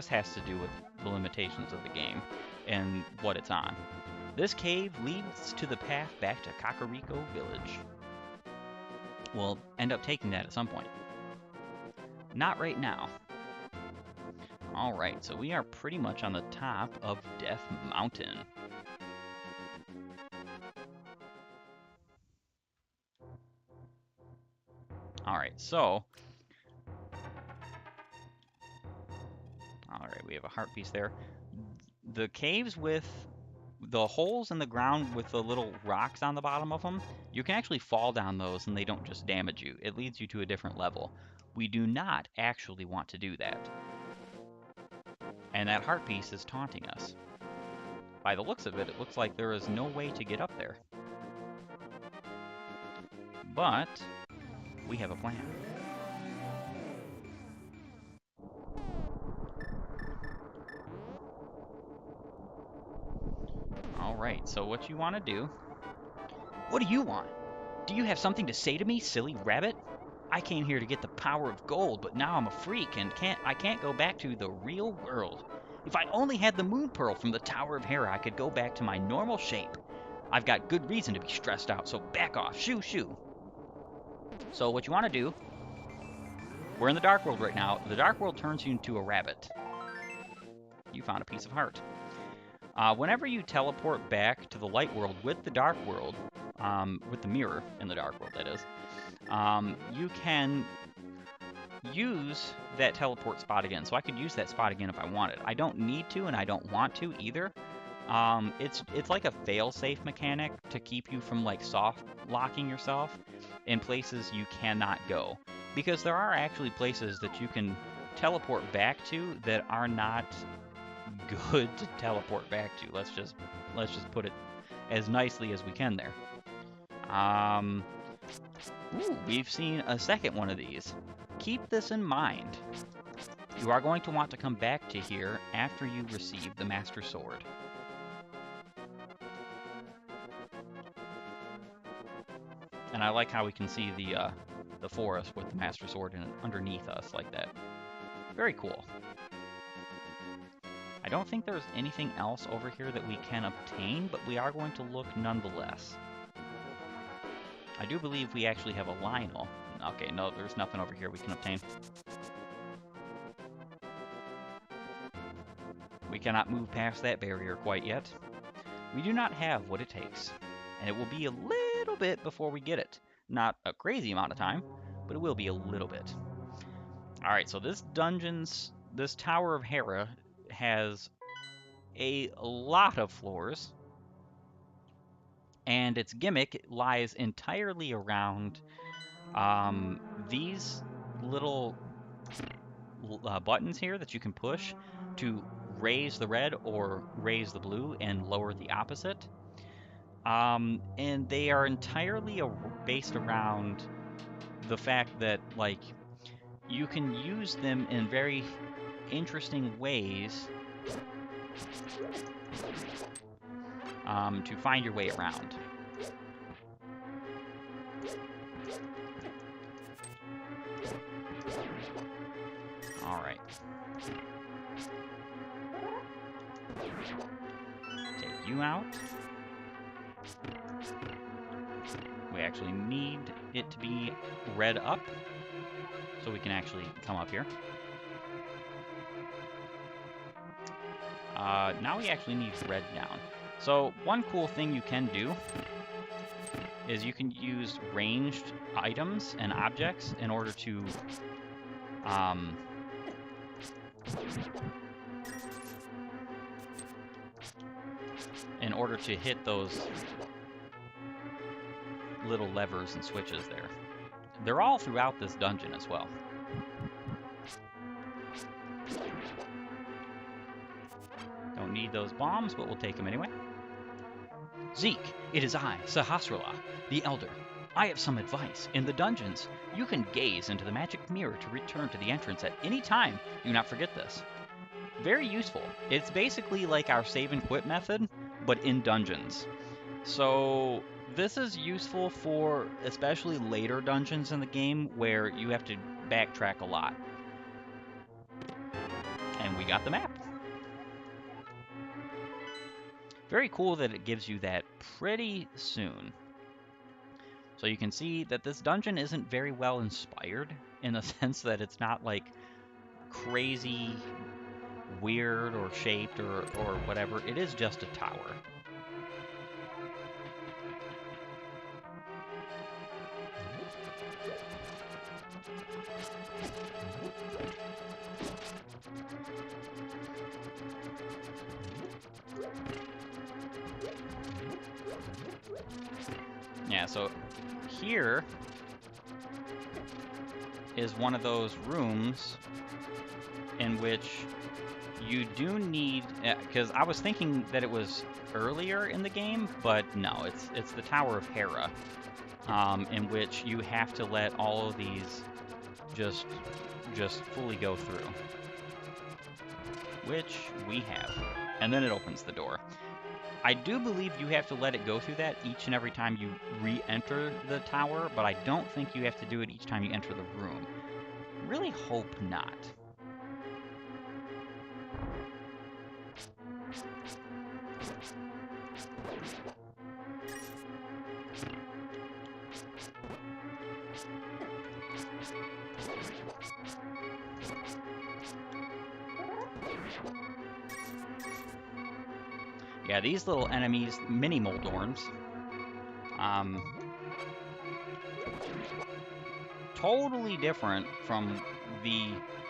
has to do with the limitations of the game and what it's on. This cave leads to the path back to Kakariko Village. We'll end up taking that at some point. Not right now. Alright, so we are pretty much on the top of Death Mountain. Alright, so... Alright, we have a heart piece there. The caves with the holes in the ground with the little rocks on the bottom of them, you can actually fall down those and they don't just damage you. It leads you to a different level. We do not actually want to do that. And that heart piece is taunting us. By the looks of it, it looks like there is no way to get up there. But we have a plan. Alright, so what you want to do... What do you want? Do you have something to say to me, silly rabbit? I came here to get the power of gold, but now I'm a freak and I can't go back to the real world. If I only had the Moon Pearl from the Tower of Hera, I could go back to my normal shape. I've got good reason to be stressed out, so back off. Shoo, shoo. So what you want to do... We're in the Dark World right now. The Dark World turns you into a rabbit. You found a piece of heart. Whenever you teleport back to the Light World with the Dark World, with the mirror in the Dark World, that is, you can use that teleport spot again. So I could use that spot again if I wanted. I don't need to, and I don't want to either. It's like a fail-safe mechanic to keep you from like soft locking yourself in places you cannot go, because there are actually places that you can teleport back to that are not good to teleport back to. Let's just put it as nicely as we can there. Ooh, we've seen a second one of these. Keep this in mind. You are going to want to come back to here after you receive the Master Sword. And I like how we can see the forest with the Master Sword underneath us like that. Very cool. I don't think there's anything else over here that we can obtain, but we are going to look nonetheless. I do believe we actually have a Lionel. Okay, no, there's nothing over here we can obtain. We cannot move past that barrier quite yet. We do not have what it takes, and it will be a little bit before we get it. Not a crazy amount of time, but it will be a little bit. Alright, so this Tower of Hera has a lot of floors, and its gimmick lies entirely around these little buttons here that you can push to raise the red or raise the blue and lower the opposite. And they are entirely based around the fact that, like, you can use them in very interesting ways to find your way around. Alright. Take you out. We actually need it to be red up, so we can actually come up here. Now we actually need red down. So one cool thing you can do is you can use ranged items and objects in order to hit those little levers and switches there. They're all throughout this dungeon as well. Don't need those bombs, but we'll take them anyway. Zeake, it is I, Sahasrahla, the Elder. I have some advice. In the dungeons, you can gaze into the magic mirror to return to the entrance at any time. Do not forget this. Very useful. It's basically like our save and quit method, but in dungeons. So this is useful for especially later dungeons in the game where you have to backtrack a lot. And we got the map. Very cool that it gives you that pretty soon. So you can see that this dungeon isn't very well inspired in the sense that it's not like crazy weird or shaped or whatever. It is just a tower. Yeah, so here is one of those rooms in which you do need, because I was thinking that it was earlier in the game, but no, it's the Tower of Hera, in which you have to let all of these just fully go through, which we have, and then it opens the door. I do believe you have to let it go through that each and every time you re-enter the tower, but I don't think you have to do it each time you enter the room. Really hope not. Yeah, these little enemies, mini Moldorms, totally different from the...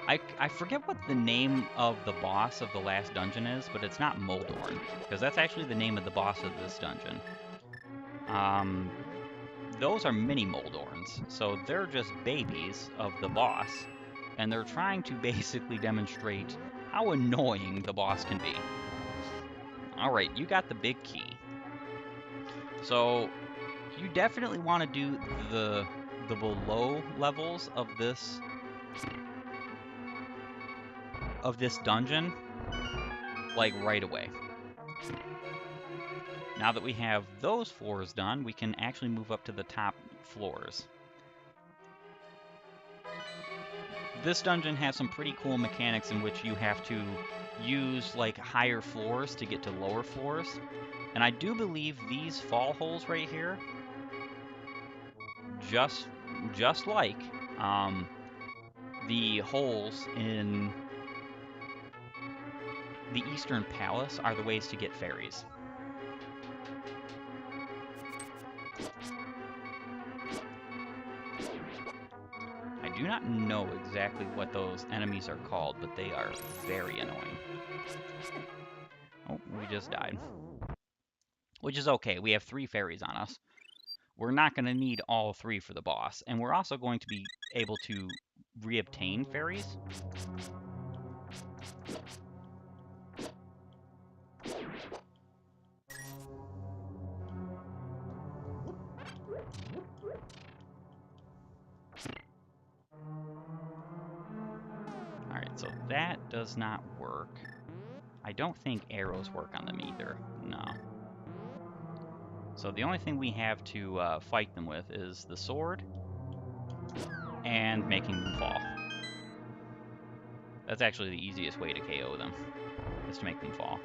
I forget what the name of the boss of the last dungeon is, but it's not Moldorm, because that's actually the name of the boss of this dungeon. Those are mini Moldorms, so they're just babies of the boss, and they're trying to basically demonstrate how annoying the boss can be. Alright, you got the big key. So you definitely want to do the below levels of this dungeon like right away. Now that we have those floors done, we can actually move up to the top floors. This dungeon has some pretty cool mechanics in which you have to use like higher floors to get to lower floors. And I do believe these fall holes right here, just like the holes in the Eastern Palace, are the ways to get fairies. I do not know exactly what those enemies are called, but they are very annoying. Oh, we just died. Which is okay, we have 3 fairies on us. We're not going to need all 3 for the boss, and we're also going to be able to reobtain fairies. Alright, so that does not work. I don't think arrows work on them either. No. So the only thing we have to fight them with is the sword and making them fall. That's actually the easiest way to KO them, is to make them fall.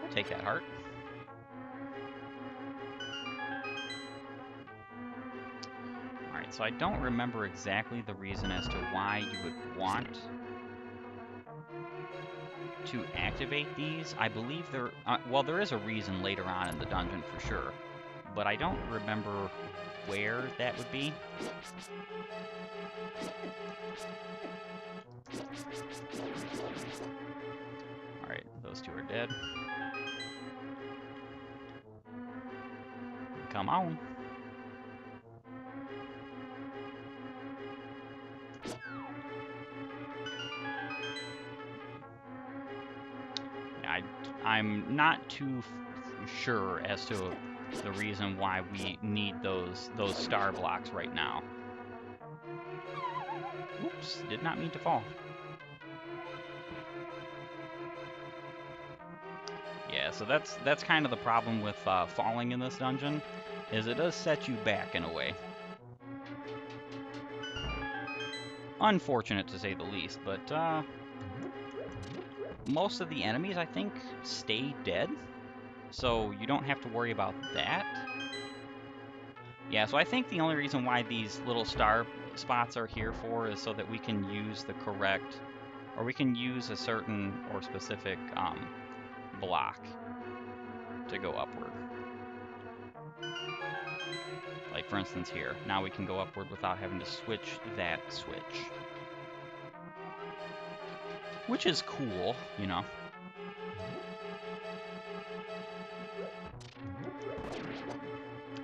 We'll take that heart. Alright, so I don't remember exactly the reason as to why you would want to activate these. I believe there... well, there is a reason later on in the dungeon for sure, but I don't remember where that would be. Alright, those 2 are dead. Come on. I'm not too sure as to the reason why we need those star blocks right now. Oops, did not mean to fall. Yeah, so that's kind of the problem with falling in this dungeon, is it does set you back in a way. Unfortunate to say the least, but most of the enemies, I think, stay dead, so you don't have to worry about that. Yeah, so I think the only reason why these little star spots are here for is so that we can use the correct, or we can use a certain or specific block to go upward. Like, for instance, here. Now we can go upward without having to switch that switch. Which is cool, you know.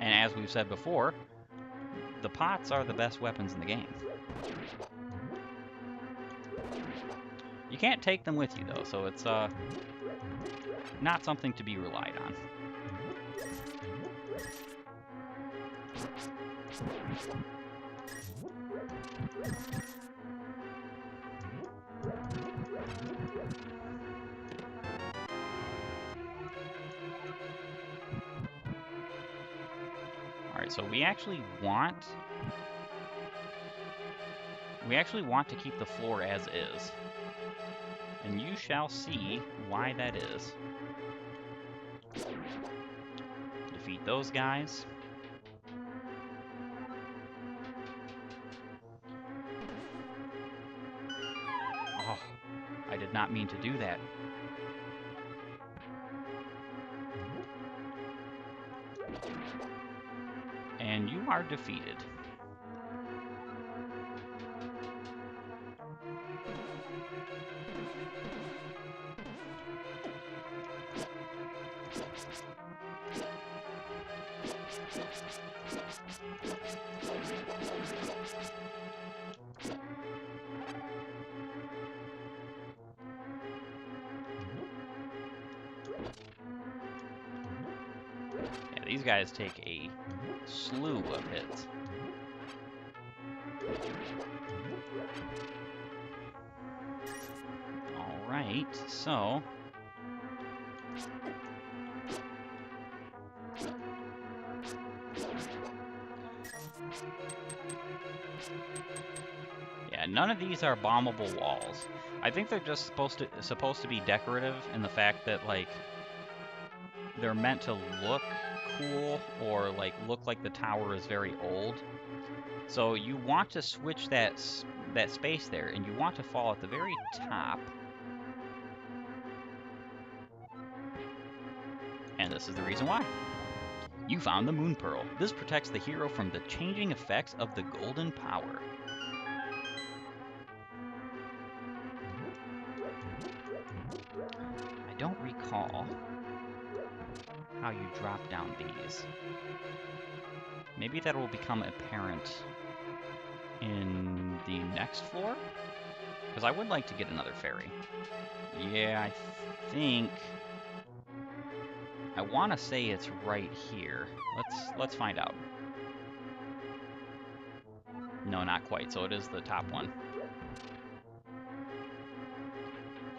And as we've said before, the pots are the best weapons in the game. You can't take them with you, though, so it's not something to be relied on. Alright, so we actually want to keep the floor as is. And you shall see why that is. Defeat those guys. Oh, I did not mean to do that. And you are defeated. these guys take a slew of hits. Alright, so... yeah, none of these are bombable walls. I think they're just supposed to be decorative in the fact that, like, they're meant to look cool or, like, look like the tower is very old. So you want to switch that space there, and you want to fall at the very top. And this is the reason why. You found the Moon Pearl. This protects the hero from the changing effects of the golden power. I don't recall how you drop down these. Maybe that will become apparent in the next floor? Because I would like to get another fairy. Yeah, I think... I want to say it's right here. Let's find out. No, not quite. So it is the top one.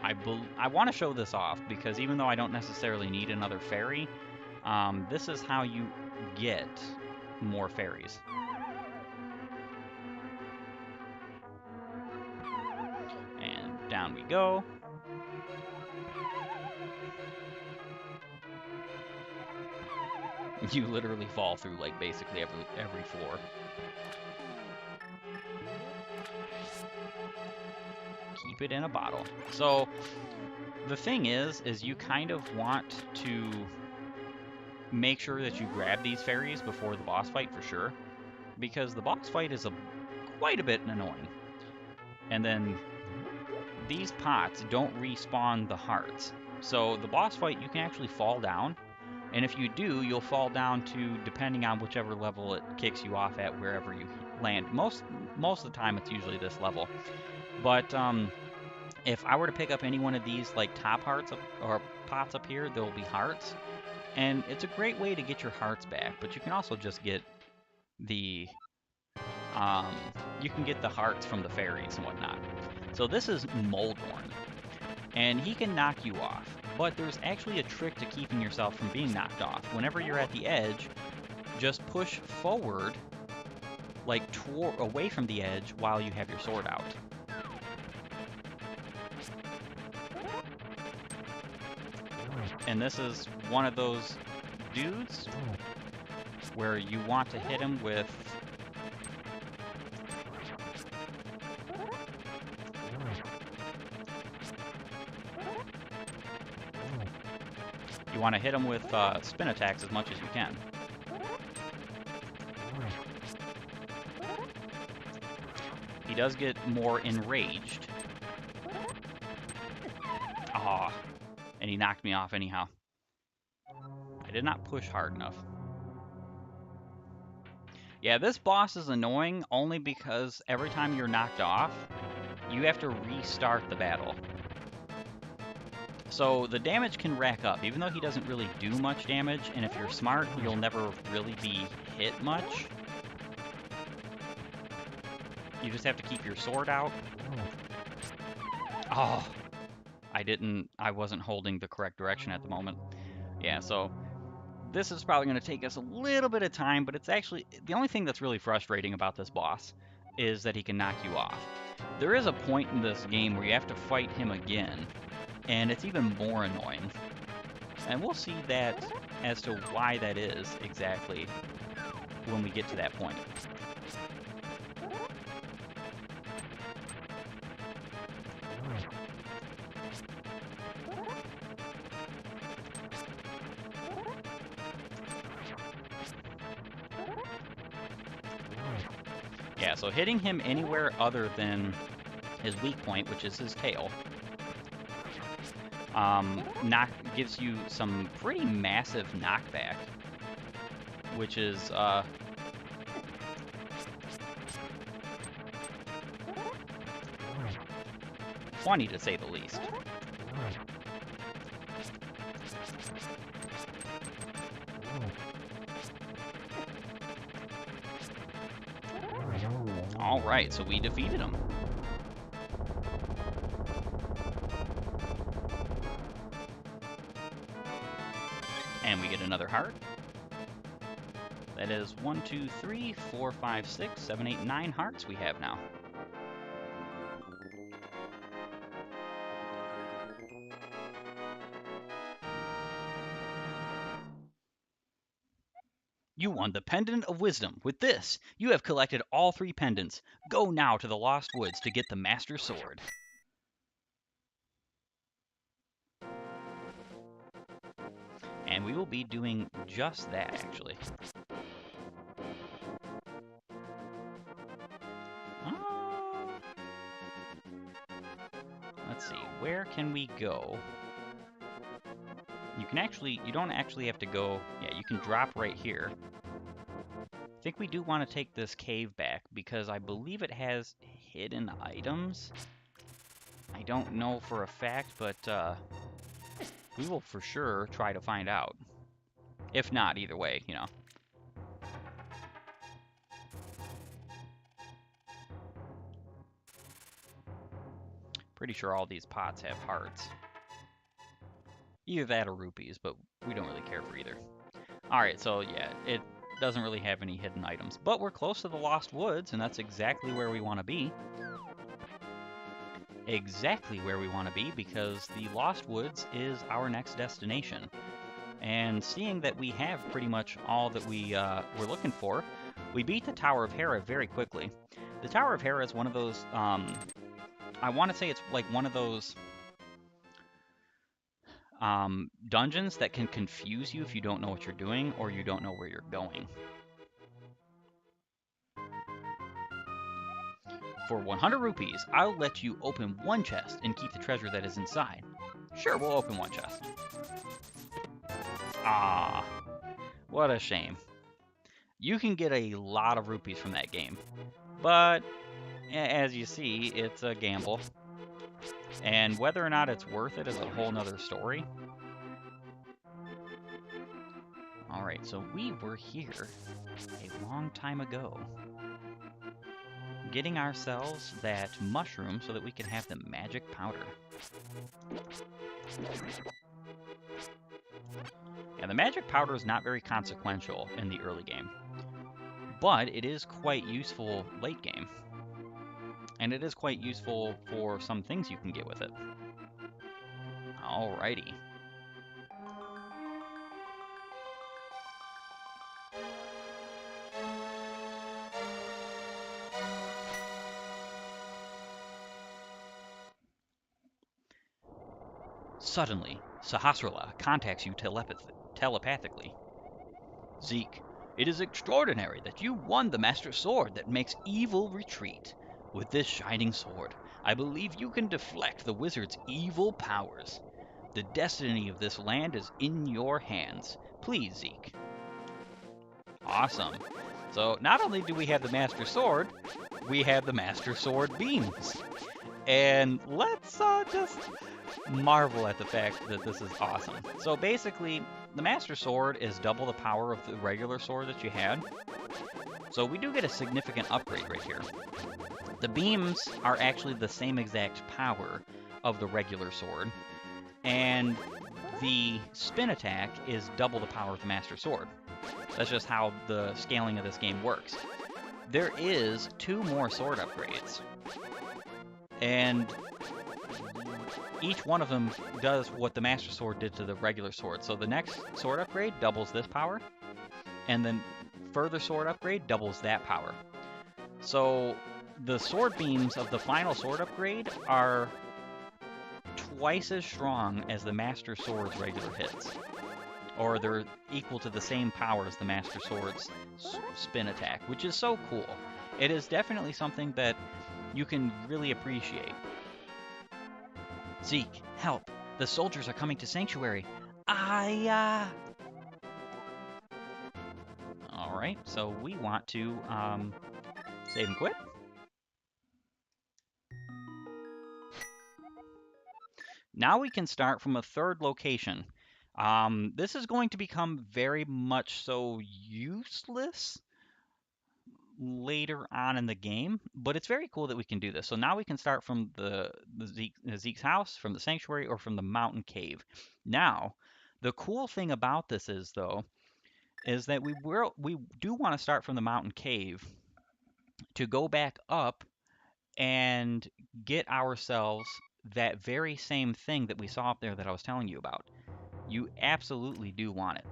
I want to show this off because even though I don't necessarily need another fairy, this is how you get more fairies. And down we go. You literally fall through like basically every floor. Keep it in a bottle. So the thing is you kind of want to make sure that you grab these fairies before the boss fight for sure, because the boss fight is quite a bit annoying. And then these pots don't respawn the hearts. So the boss fight, you can actually fall down. And if you do, you'll fall down to, depending on whichever level it kicks you off at, wherever you land. Most of the time, it's usually this level. But if I were to pick up any one of these like top hearts or pots up here, there will be hearts. And it's a great way to get your hearts back. But you can also just get the hearts from the fairies and whatnot. So this is Moldworn, and he can knock you off. But there's actually a trick to keeping yourself from being knocked off. Whenever you're at the edge, just push forward, like away from the edge while you have your sword out. And this is one of those dudes where you want to hit him with... you want to hit him with spin attacks as much as you can. He does get more enraged. Ah, and he knocked me off anyhow. I did not push hard enough. Yeah, this boss is annoying only because every time you're knocked off, you have to restart the battle. So the damage can rack up, even though he doesn't really do much damage, and if you're smart, you'll never really be hit much. You just have to keep your sword out. Oh, I wasn't holding the correct direction at the moment. Yeah, so this is probably going to take us a little bit of time, but it's actually, the only thing that's really frustrating about this boss is that he can knock you off. There is a point in this game where you have to fight him again, and it's even more annoying. And we'll see that as to why that is exactly when we get to that point. Yeah, so hitting him anywhere other than his weak point, which is his tail, gives you some pretty massive knockback, which is funny to say the least. All right, so we defeated him. And we get another heart. That is 1, 2, 3, 4, 5, 6, 7, 8, 9 hearts we have now. You won the Pendant of Wisdom. With this, you have collected all 3 pendants. Go now to the Lost Woods to get the Master Sword. And we will be doing just that, actually. Let's see, where can we go? You don't actually have to go, yeah, you can drop right here. I think we do want to take this cave back because I believe it has hidden items. I don't know for a fact, but we will for sure try to find out. If not, either way, you know. Pretty sure all these pots have hearts. Either that or rupees, but we don't really care for either. Alright, so yeah, it doesn't really have any hidden items. But we're close to the Lost Woods, and that's exactly where we want to be. Exactly where we want to be, because the Lost Woods is our next destination. And seeing that we have pretty much all that we were looking for, we beat the Tower of Hera very quickly. The Tower of Hera is one of those, I want to say it's like one of those dungeons that can confuse you if you don't know what you're doing or you don't know where you're going. For 100 rupees, I'll let you open one chest and keep the treasure that is inside. Sure, we'll open one chest. Ah, what a shame. You can get a lot of rupees from that game, but as you see, it's a gamble. And whether or not it's worth it is a whole nother story. Alright, so we were here a long time ago, getting ourselves that mushroom so that we can have the magic powder. And the magic powder is not very consequential in the early game, but it is quite useful late game. And it is quite useful for some things you can get with it. Alrighty. Suddenly, Sahasrara contacts you telepathically. Zeake, it is extraordinary that you won the Master Sword that makes evil retreat. With this shining sword, I believe you can deflect the wizard's evil powers. The destiny of this land is in your hands. Please, Zeake. Awesome. So not only do we have the Master Sword, we have the Master Sword beams. And let's just marvel at the fact that this is awesome. So basically, the Master Sword is double the power of the regular sword that you had. So we do get a significant upgrade right here. The beams are actually the same exact power of the regular sword. And the spin attack is double the power of the Master Sword. That's just how the scaling of this game works. There is 2 more sword upgrades. And each one of them does what the Master Sword did to the regular sword. So the next sword upgrade doubles this power, and then further sword upgrade doubles that power. So the sword beams of the final sword upgrade are twice as strong as the Master Sword's regular hits. Or they're equal to the same power as the Master Sword's spin attack, which is so cool. It is definitely something that you can really appreciate. Zeake, help! The soldiers are coming to Sanctuary. Alright, so we want to save and quit. Now we can start from a third location. This is going to become very much so useless later on in the game, but it's very cool that we can do this. So now we can start from the Zeke's house, from the sanctuary, or from the mountain cave. Now, the cool thing about this is though, is that we do want to start from the mountain cave to go back up and get ourselves that very same thing that we saw up there that I was telling you about. You absolutely do want it.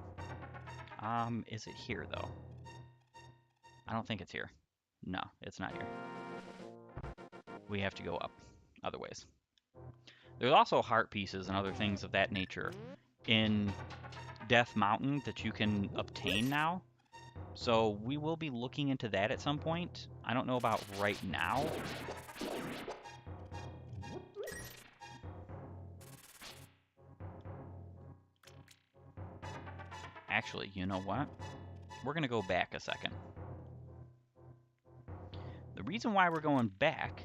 Is it here though? I don't think it's here. No, it's not here. We have to go up other ways. There's also heart pieces and other things of that nature in Death Mountain that you can obtain now. So we will be looking into that at some point. I don't know about right now. Actually, you know what? We're going to go back a second. The reason why we're going back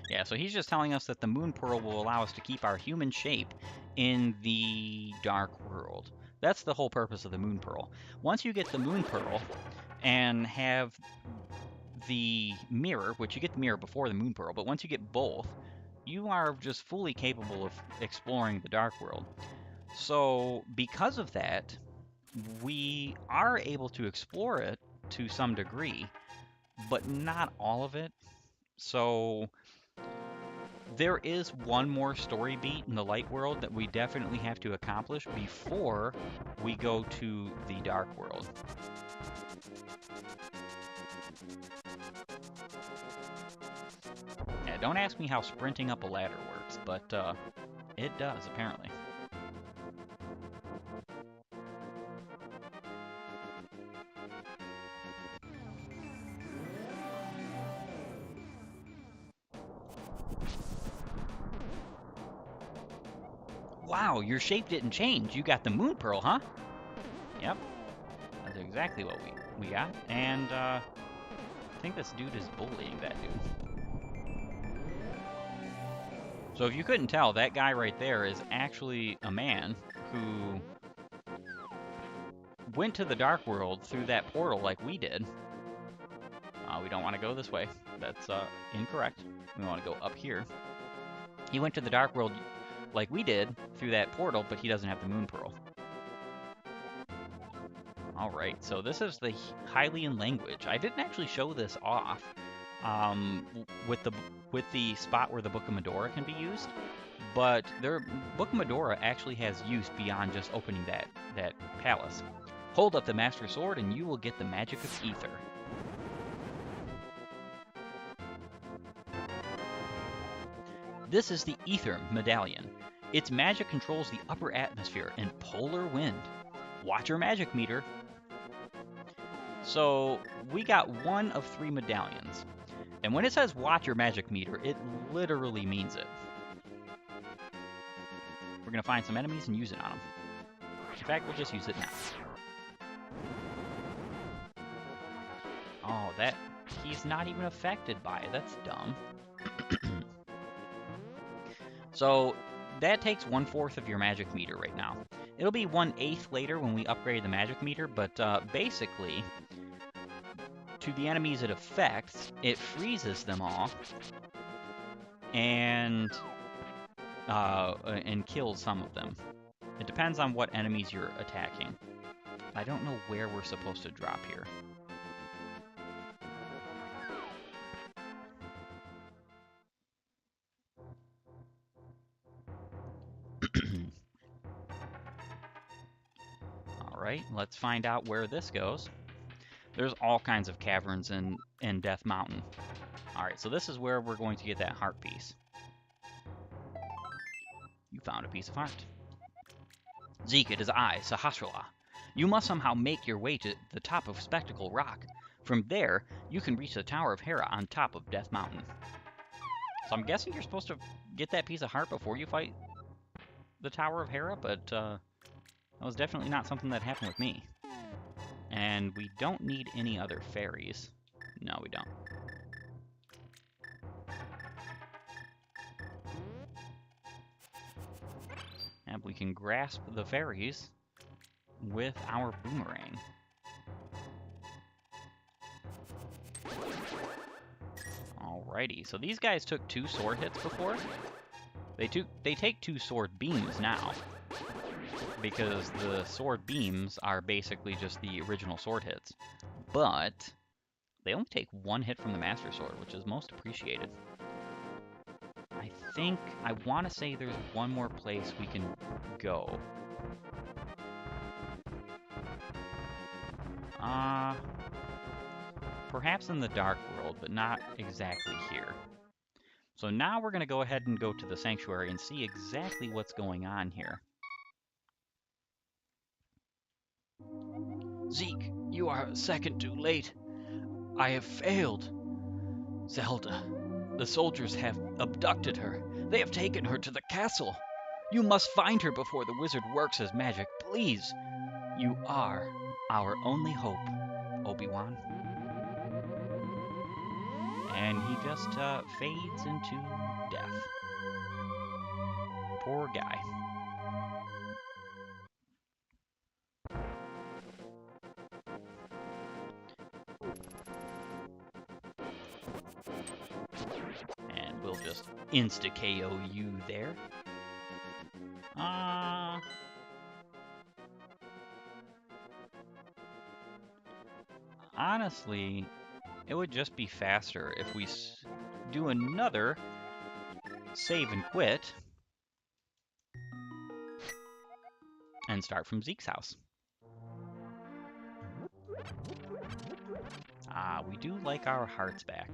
yeah, so he's just telling us that the Moon Pearl will allow us to keep our human shape in the Dark World. That's the whole purpose of the Moon Pearl. Once you get the Moon Pearl and have the mirror, which you get the mirror before the Moon Pearl, but once you get both, you are just fully capable of exploring the Dark World. So because of that, we are able to explore it to some degree, but not all of it. So there is one more story beat in the light world that we definitely have to accomplish before we go to the dark world. Yeah, don't ask me how sprinting up a ladder works, but it does, apparently. Wow, your shape didn't change. You got the Moon Pearl, huh? Yep. That's exactly what we got. And I think this dude is bullying that dude. So if you couldn't tell, that guy right there is actually a man who went to the Dark World through that portal like we did. We don't want to go this way. That's incorrect. We want to go up here. He went to the Dark World like we did through that portal, but he doesn't have the Moon Pearl. Alright, so this is the Hylian language. I didn't actually show this off with the spot where the Book of Medora can be used, but their Book of Medora actually has use beyond just opening that palace. Hold up the Master Sword and you will get the magic of Ether. This is the Ether Medallion. Its magic controls the upper atmosphere and polar wind. Watch your magic meter. So we got one of 3 medallions. And when it says watch your magic meter, it literally means it. We're going to find some enemies and use it on them. In fact, we'll just use it now. Oh, he's not even affected by it. That's dumb. So that takes 1/4 of your magic meter right now. It'll be 1/8 later when we upgrade the magic meter, but basically, to the enemies it affects, it freezes them all and kills some of them. It depends on what enemies you're attacking. I don't know where we're supposed to drop here. Alright, let's find out where this goes. There's all kinds of caverns in Death Mountain. Alright, so this is where we're going to get that heart piece. You found a piece of heart. Zeake, it is I, Sahasrahla. You must somehow make your way to the top of Spectacle Rock. From there, you can reach the Tower of Hera on top of Death Mountain. So I'm guessing you're supposed to get that piece of heart before you fight the Tower of Hera, but that was definitely not something that happened with me. And we don't need any other fairies. No, we don't. And we can grasp the fairies with our boomerang. Alrighty, so these guys took 2 sword hits before. They take 2 sword beams now, because the sword beams are basically just the original sword hits. But they only take 1 hit from the Master Sword, which is most appreciated. I want to say there's one more place we can go. Perhaps in the Dark World, but not exactly here. So now we're going to go ahead and go to the Sanctuary and see exactly what's going on here. Zeake, you are a second too late. I have failed. Zelda, the soldiers have abducted her. They have taken her to the castle. You must find her before the wizard works his magic. Please. You are our only hope, Obi-Wan. And he just fades into death. Poor guy. And we'll just insta-KO you there. Honestly, it would just be faster if we do another save and quit and start from Zeke's house. We do like our hearts back.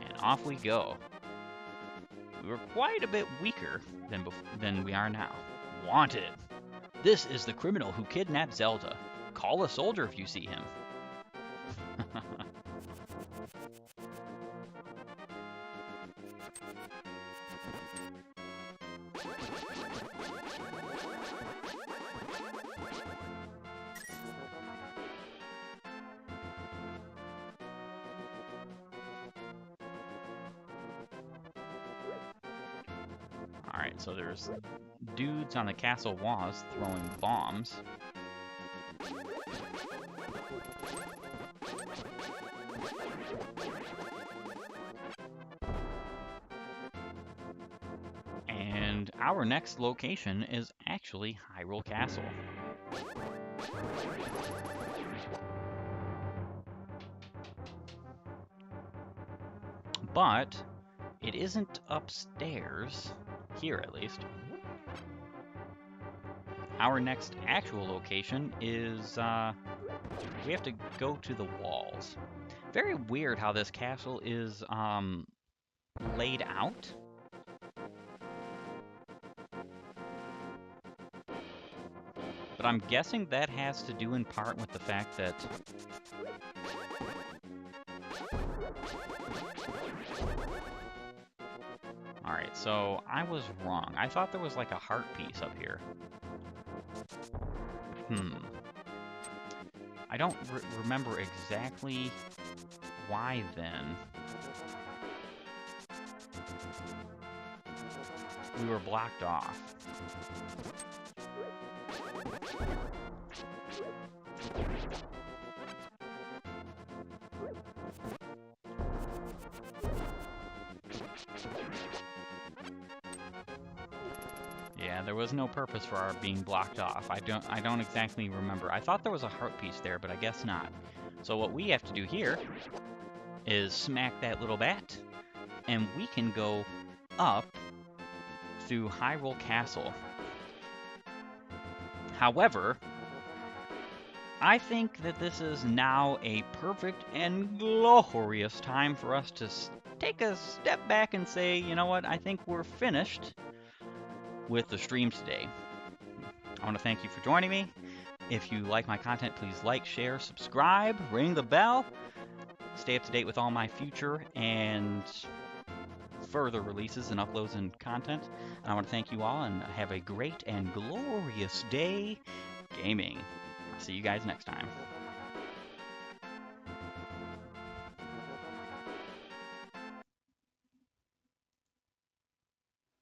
And off we go. We were quite a bit weaker than we are now. Wanted. This is the criminal who kidnapped Zelda. Call a soldier if you see him. Alright, so there's dudes on the castle walls throwing bombs. And our next location is actually Hyrule Castle. But it isn't upstairs, here at least. Our next actual location is, we have to go to the walls. Very weird how this castle is laid out. But I'm guessing that has to do in part with the fact that Alright, so I was wrong. I thought there was like a heart piece up here. I don't remember exactly why then. We were blocked off. Yeah, there was no purpose for our being blocked off. I don't exactly remember. I thought there was a heart piece there, but I guess not. So what we have to do here is smack that little bat, and we can go up through Hyrule Castle. However, I think that this is now a perfect and glorious time for us to take a step back and say, you know what, I think we're finished with the stream today. I want to thank you for joining me. If you like my content, please like, share, subscribe, ring the bell. Stay up to date with all my future and further releases and uploads and content. And I want to thank you all and have a great and glorious day gaming. I'll see you guys next time.